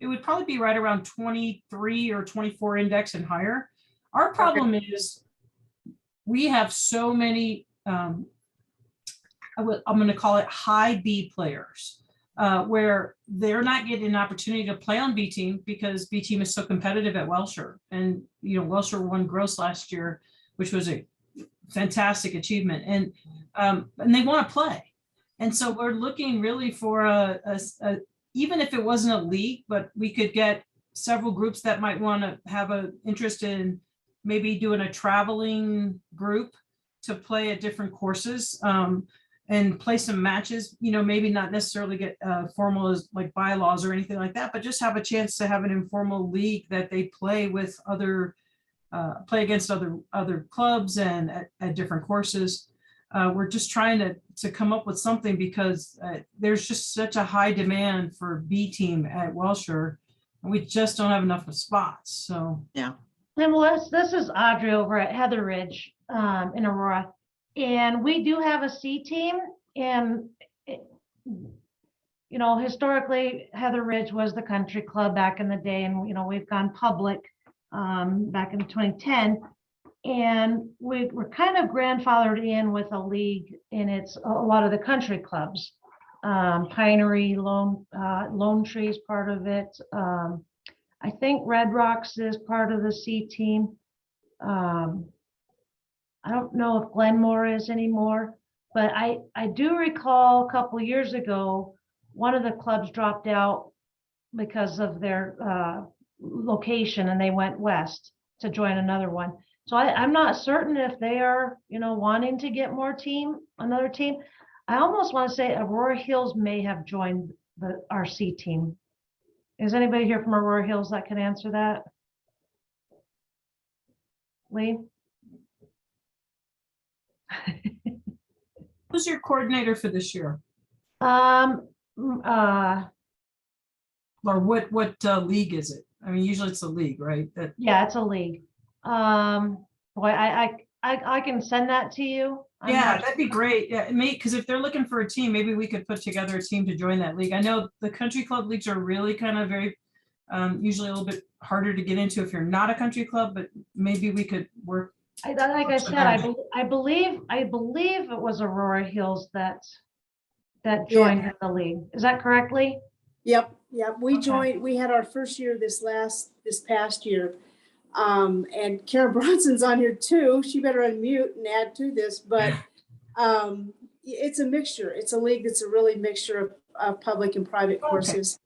it would probably be right around 23 or 24 index and higher. Our problem is we have so many, I'm going to call it high B players, where they're not getting an opportunity to play on B team because B team is so competitive at Welsher. And, you know, Welsher won gross last year, which was a fantastic achievement. And they want to play. And so we're looking really for even if it wasn't a league, but we could get several groups that might want to have an interest in maybe doing a traveling group to play at different courses and play some matches, you know, maybe not necessarily get formal as like bylaws or anything like that, but just have a chance to have an informal league that they play with play against other clubs and at different courses. We're just trying to come up with something because there's just such a high demand for B team at Welsher, and we just don't have enough spots. So yeah. Melissa, this is Audrey over at Heather Ridge in Aurora, and we do have a C team. And you know, historically, Heather Ridge was the country club back in the day, and you know, we've gone public back in 2010. And we were kind of grandfathered in with a league, and it's a lot of the country clubs. Pinery, Lone Tree is part of it. I think Red Rocks is part of the C team. I don't know if Glenmore is anymore, but I do recall a couple years ago, one of the clubs dropped out because of their location and they went west. to join another one. So I'm not certain if they are, wanting to get another team. I almost want to say Aurora Hills may have joined the RC team. Is anybody here from Aurora Hills that can answer that? Lee? Who's your coordinator for this year? Uh, Or what league is it? I mean, usually it's a league, right? That yeah, it's a league. Boy, I can send that to you. I'm yeah, not- that'd be great. Yeah, because if they're looking for a team, maybe we could put together a team to join that league. I know the country club leagues are really kind of very usually a little bit harder to get into if you're not a country club, but maybe we could work. like I said, I believe it was Aurora Hills that joined in the league. Is that correctly? Yep. We Okay. joined, we had our first year this past year. And Karen Bronson's on here too. She better unmute and add to this, but it's a mixture. It's a league that's a really mixture of public and private courses.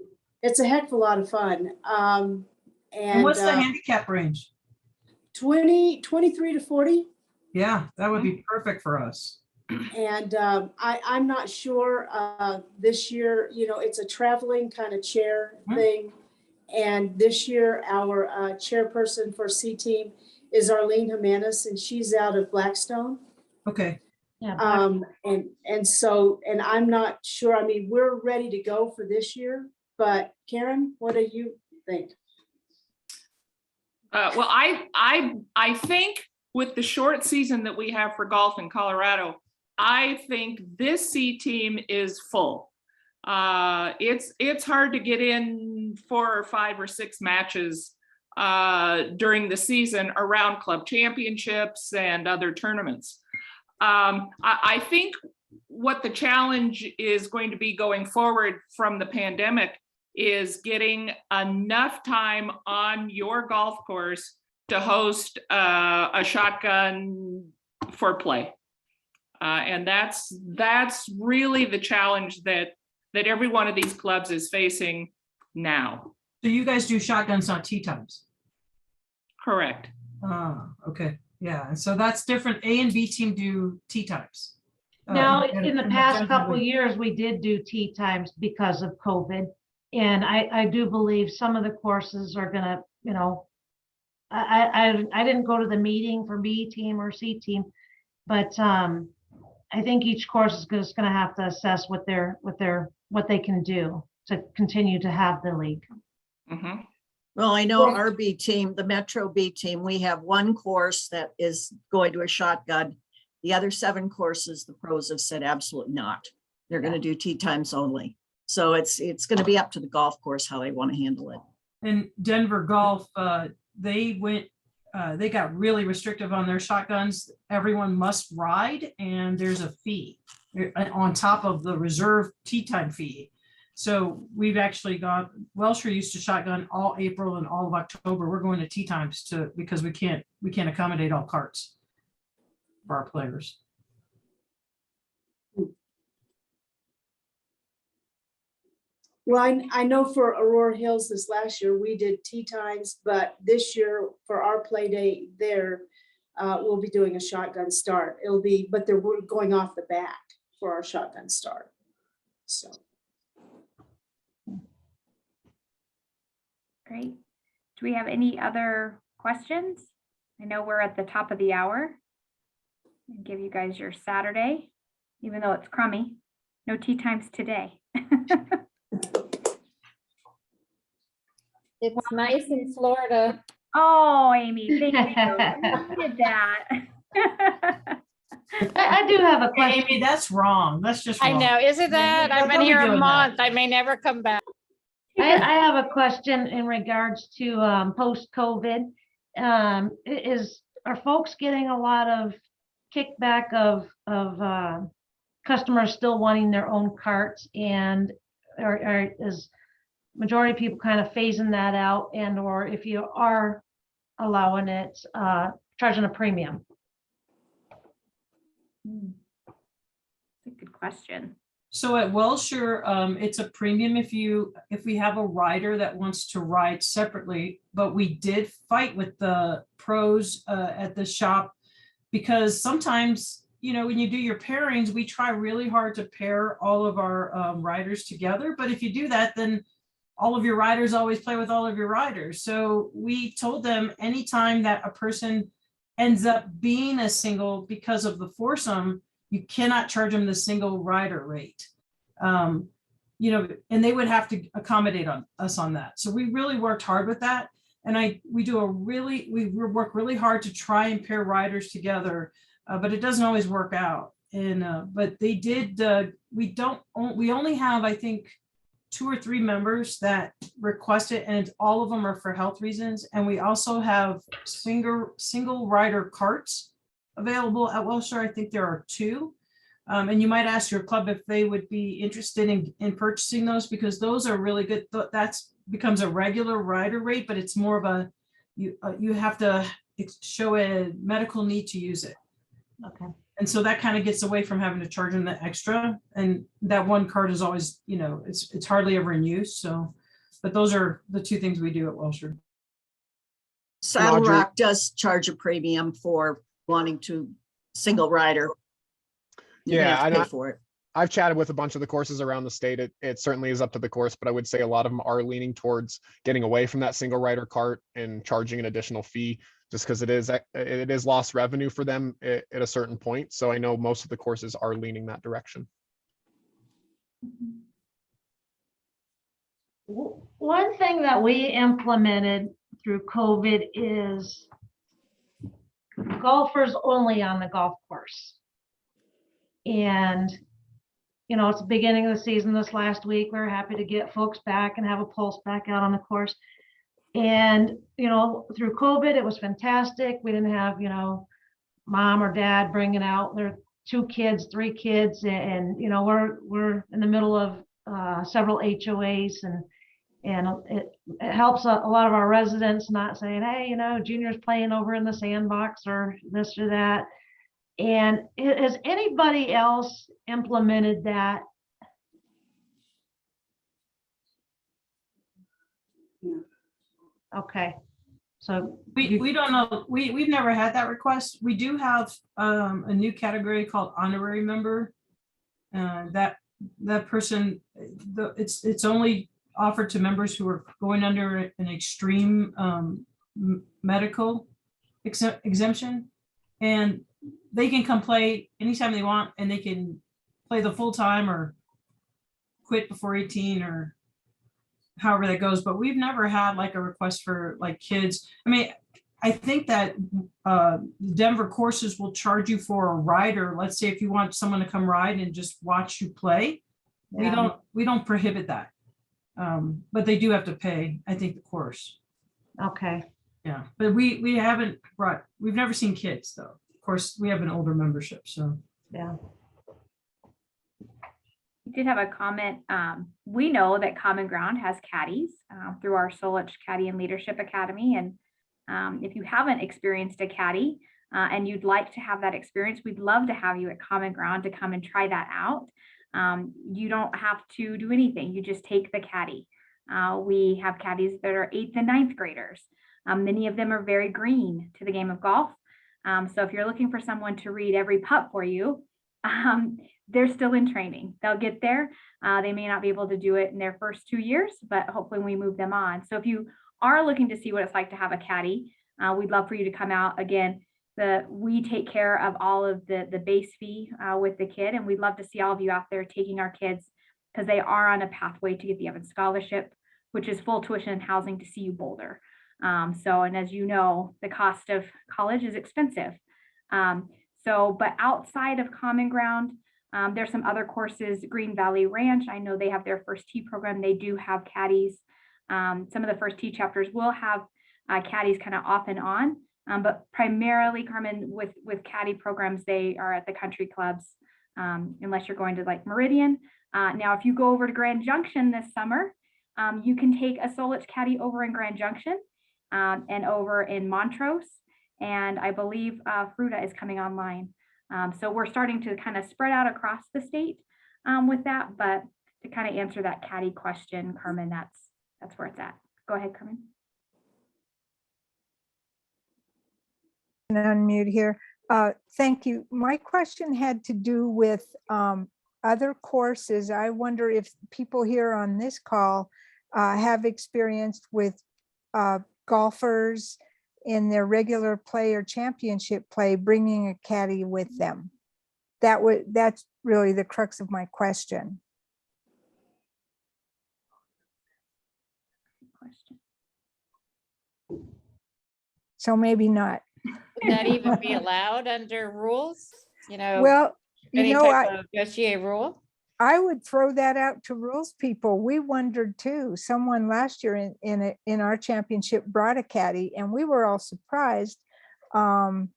It's a heck of a lot of fun. And what's the handicap range? 23 to 40. Yeah, that would be perfect for us. And I'm not sure this year, it's a traveling kind of chair thing. And this year, our chairperson for C team is Arlene Jimenez, and she's out of Blackstone. Okay. Yeah. And I'm not sure. I mean, we're ready to go for this year, but Karen, what do you think? Well, I think with the short season that we have for golf in Colorado, I think this C team is full. It's hard to get in 4 or 5 or 6 matches during the season around club championships and other tournaments. I think what the challenge is going to be going forward from the pandemic is getting enough time on your golf course to host a shotgun for play. And that's really the challenge that every one of these clubs is facing now. So you guys do shotguns, not tee times? Correct. Okay. Yeah. And so that's different. A and B team do tee times. Now, in the past couple of years, we did do tee times because of COVID. And I do believe some of the courses are gonna, I didn't go to the meeting for B team or C team, but I think each course is just gonna have to assess what they can do to continue to have the league. Mm-hmm. Well, I know our B team, the Metro B team, we have one course that is going to a shotgun. The other 7 courses, the pros have said absolutely not. They're going to do tee times only. So it's going to be up to the golf course how they want to handle it. And Denver Golf, they got really restrictive on their shotguns. Everyone must ride, and there's a fee on top of the reserve tee time fee. So we've actually got, Welsher used to shotgun all April and all of October. We're going to tee times because we can't accommodate all carts for our players. Well, I know for Aurora Hills this last year, we did tee times, but this year for our play day there, we'll be doing a shotgun start. But we're going off the back for our shotgun start. So. Great. Do we have any other questions? I know we're at the top of the hour. I'll give you guys your Saturday, even though it's crummy. No tee times today. It's nice in Florida. Oh, Amy, thank you. You did that. I do have a question. Amy, that's wrong. That's just wrong. I know, isn't that? I've been here a month. I may never come back. I have a question in regards to post-COVID. Are folks getting a lot of kickback of customers still wanting their own carts, and is majority of people kind of phasing that out, and or if you are allowing it, charging a premium? That's a good question. So at Welsher, it's a premium if we have a rider that wants to ride separately, but we did fight with the pros at the shop because sometimes, when you do your pairings, we try really hard to pair all of our riders together. But if you do that, then all of your riders always play with all of your riders. So we told them anytime that a person ends up being a single because of the foursome, you cannot charge them the single rider rate. And they would have to accommodate us on that. So we really worked hard with that. And we work really hard to try and pair riders together, but it doesn't always work out. And but they did. We only have, I think, 2 or 3 members that request it, and all of them are for health reasons. And we also have single rider carts available at Welsher. I think there are 2. And you might ask your club if they would be interested in purchasing those, because those are really good. That's becomes a regular rider rate, but it's more of you have to show a medical need to use it. Okay. And so that kind of gets away from having to charge them the extra. And that one card is always, it's hardly ever in use. So, but those are the 2 things we do at Welsher. Saddle Roger. Rock does charge a premium for wanting to single rider. You're gonna have to pay for it. I've chatted with a bunch of the courses around the state. It certainly is up to the course, but I would say a lot of them are leaning towards getting away from that single rider cart and charging an additional fee, just because it is lost revenue for them at a certain point. So I know most of the courses are leaning that direction. One thing that we implemented through COVID is golfers only on the golf course. And it's the beginning of the season this last week. We were happy to get folks back and have a pulse back out on the course. And, through COVID, it was fantastic. We didn't have, mom or dad bringing out their 2 kids, 3 kids. And, we're in the middle of several HOAs, and it helps a lot of our residents not saying, hey, junior's playing over in the sandbox or this or that. And has anybody else implemented that? Okay. So we don't know. We've never had that request. We do have a new category called Honorary Member. That person, it's only offered to members who are going under an extreme medical exemption, and they can come play anytime they want, and they can play the full time or quit before 18 or however that goes. But we've never had like a request for like kids. I mean, I think that Denver courses will charge you for a rider. Let's say if you want someone to come ride and just watch you play, Yeah. we don't prohibit that. But they do have to pay, I think, the course. Okay. Yeah, but we've never seen kids though. Of course, we have an older membership, so. Yeah. We did have a comment. We know that Common Ground has caddies through our Solich Caddy and Leadership Academy. And if you haven't experienced a caddy and you'd like to have that experience, we'd love to have you at Common Ground to come and try that out. You don't have to do anything. You just take the caddy. We have caddies that are 8th and 9th graders. Many of them are very green to the game of golf. So if you're looking for someone to read every putt for you, they're still in training. They'll get there. They may not be able to do it in their first 2 years, but hopefully we move them on. So if you are looking to see what it's like to have a caddy, we'd love for you to come out. Again, we take care of all of the base fee with the kid, and we'd love to see all of you out there taking our kids, because they are on a pathway to get the Evans Scholarship, which is full tuition and housing to CU Boulder. And as you know, the cost of college is expensive. But outside of Common Ground, there's some other courses. Green Valley Ranch, I know they have their first tee program. They do have caddies. Some of the first tee chapters will have caddies kind of off and on, but primarily, Carmen, with caddy programs, they are at the country clubs, unless you're going to like Meridian. Now, if you go over to Grand Junction this summer, you can take a Solich caddy over in Grand Junction and over in Montrose. And I believe Fruta is coming online. So we're starting to kind of spread out across the state. with that, but to kind of answer that caddy question, Carmen, that's where it's at. Go ahead, Carmen. Unmute here. Thank you. My question had to do with other courses. I wonder if people here on this call have experienced with golfers in their regular play or championship play, bringing a caddy with them. That's really the crux of my question. So maybe not. Would that even be allowed under rules? You know, Well, any you know, type of SGA rule? I would throw that out to rules people. We wondered too. Someone last year in our championship brought a caddy, and we were all surprised. And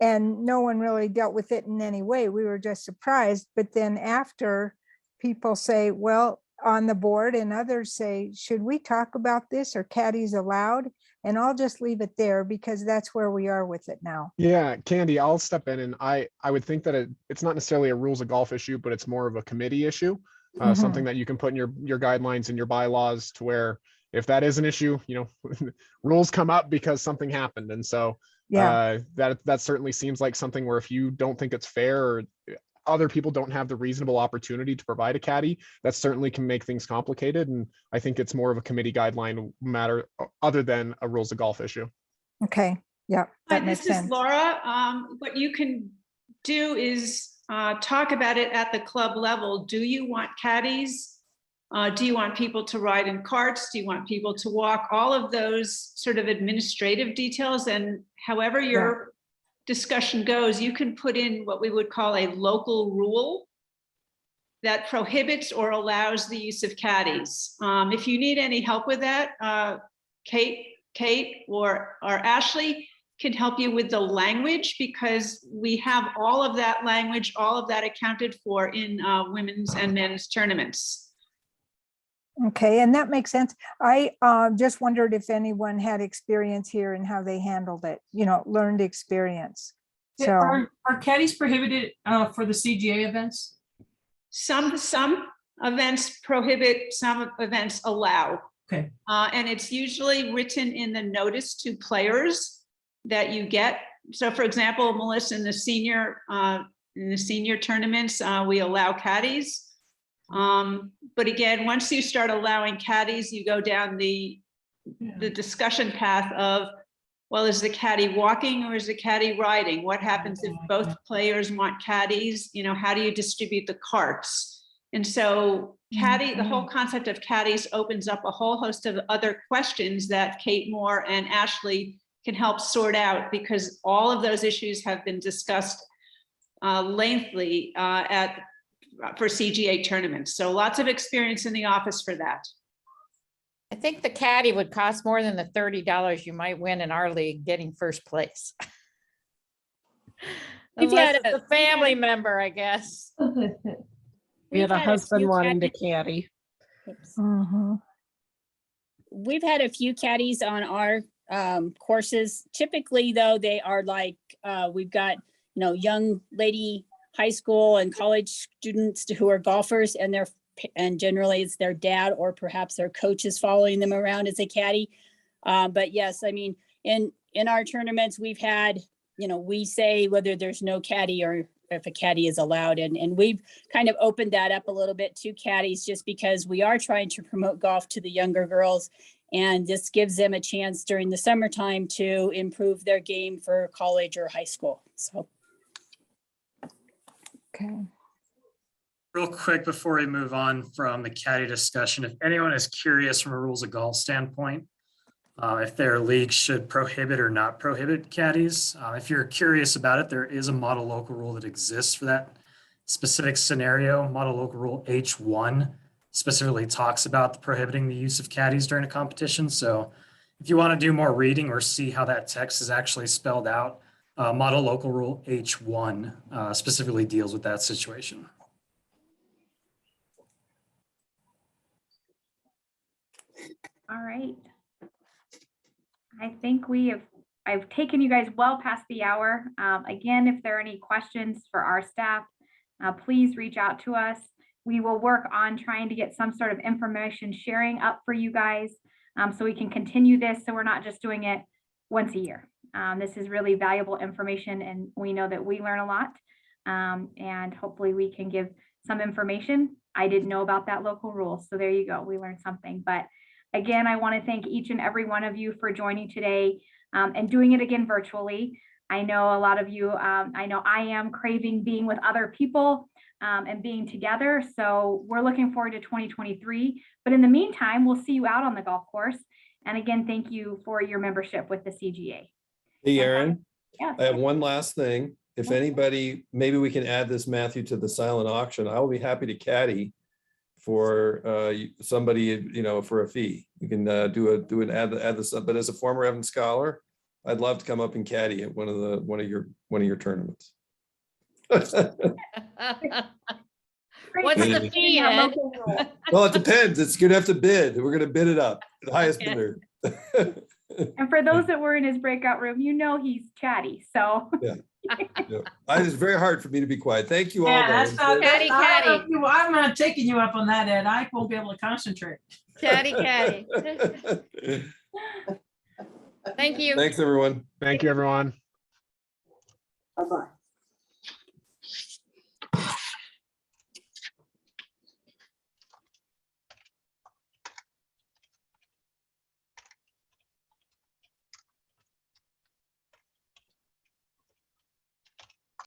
no one really dealt with it in any way. We were just surprised. But then after, people say, well, on the board, and others say, should we talk about this? Are caddies allowed? And I'll just leave it there because that's where we are with it now. Yeah, Candy, I'll step in, and I would think that it's not necessarily a rules of golf issue, but it's more of a committee issue. Something that you can put in your guidelines and your bylaws to where if that is an issue, you know, rules come up because something happened. And so Yeah. that certainly seems like something where if you don't think it's fair or other people don't have the reasonable opportunity to provide a caddy, that certainly can make things complicated. And I think it's more of a committee guideline matter other than a rules of golf issue. Okay. Yeah, that makes This is sense. Laura. What you can do is talk about it at the club level. Do you want caddies? Do you want people to ride in carts? Do you want people to walk? All of those sort of administrative details, and however your discussion goes, you can put in what we would call a local rule that prohibits or allows the use of caddies. If you need any help with that, Kate or Ashley can help you with the language, because we have all of that language, all of that accounted for in women's and men's tournaments. Okay, and that makes sense. I just wondered if anyone had experience here and how they handled it, you know, learned experience. So Are caddies prohibited for the CGA events? Some events prohibit, some events allow. Okay. And it's usually written in the notice to players that you get. So for example, Melissa, in the senior tournaments, we allow caddies. But again, once you start allowing caddies, you go down the discussion path of, well, is the caddy walking or is the caddy riding? What happens if both players want caddies? You know, how do you distribute the carts? And so the whole concept of caddies opens up a whole host of other questions that Kate Moore and Ashley can help sort out, because all of those issues have been discussed lengthily for CGA tournaments. So lots of experience in the office for that. I think the caddy would cost more than the $30 you might win in our league getting first place. Unless it's a family member, I guess. We had a husband wanting to caddy. We've had a few caddies on our courses. Typically, though, they are like, we've got, you know, young lady high school and college students who are golfers, and generally it's their dad or perhaps their coach is following them around as a caddy. But yes, I mean, in our tournaments, we've had, you know, we say whether there's no caddy or if a caddy is allowed. And we've kind of opened that up a little bit to caddies, just because we are trying to promote golf to the younger girls. And this gives them a chance during the summertime to improve their game for college or high school. So. Okay. Real quick before we move on from the caddy discussion, if anyone is curious from a rules of golf standpoint, if their league should prohibit or not prohibit caddies, if you're curious about it, there is a model local rule that exists for that specific scenario. Model local rule H1 specifically talks about prohibiting the use of caddies during a competition. So if you want to do more reading or see how that text is actually spelled out, model local rule H1 specifically deals with that situation. All right. I think I've taken you guys well past the hour. Again, if there are any questions for our staff, please reach out to us. We will work on trying to get some sort of information sharing up for you guys, so we can continue this, so we're not just doing it once a year. This is really valuable information, and we know that we learn a lot, and hopefully we can give some information. I didn't know about that local rule, so there you go. We learned something. But again, I want to thank each and every one of you for joining today, and doing it again virtually. I know a lot of you, I know I am craving being with other people and being together. So we're looking forward to 2023. But in the meantime, we'll see you out on the golf course. And again, thank you for your membership with the CGA. Hey, Aaron, Yes. I have one last thing. If anybody, maybe we can add this, Matthew, to the silent auction. I will be happy to caddy for somebody, you know, for a fee. You can do an add this up. But as a former Evans scholar, I'd love to come up and caddy at one of your tournaments. What's the fee, Ed? Well, it depends. It's gonna have to bid. We're gonna bid it up. The highest bidder. And for those that were in his breakout room, you know he's chatty. So Yeah. It's very hard for me to be quiet. Thank you all. Yeah, though. that's not, Caddy, I'm not taking you up on that, Ed. I won't be able to concentrate. Caddy. Thank you. Thanks, everyone. Thank you, everyone. Bye-bye.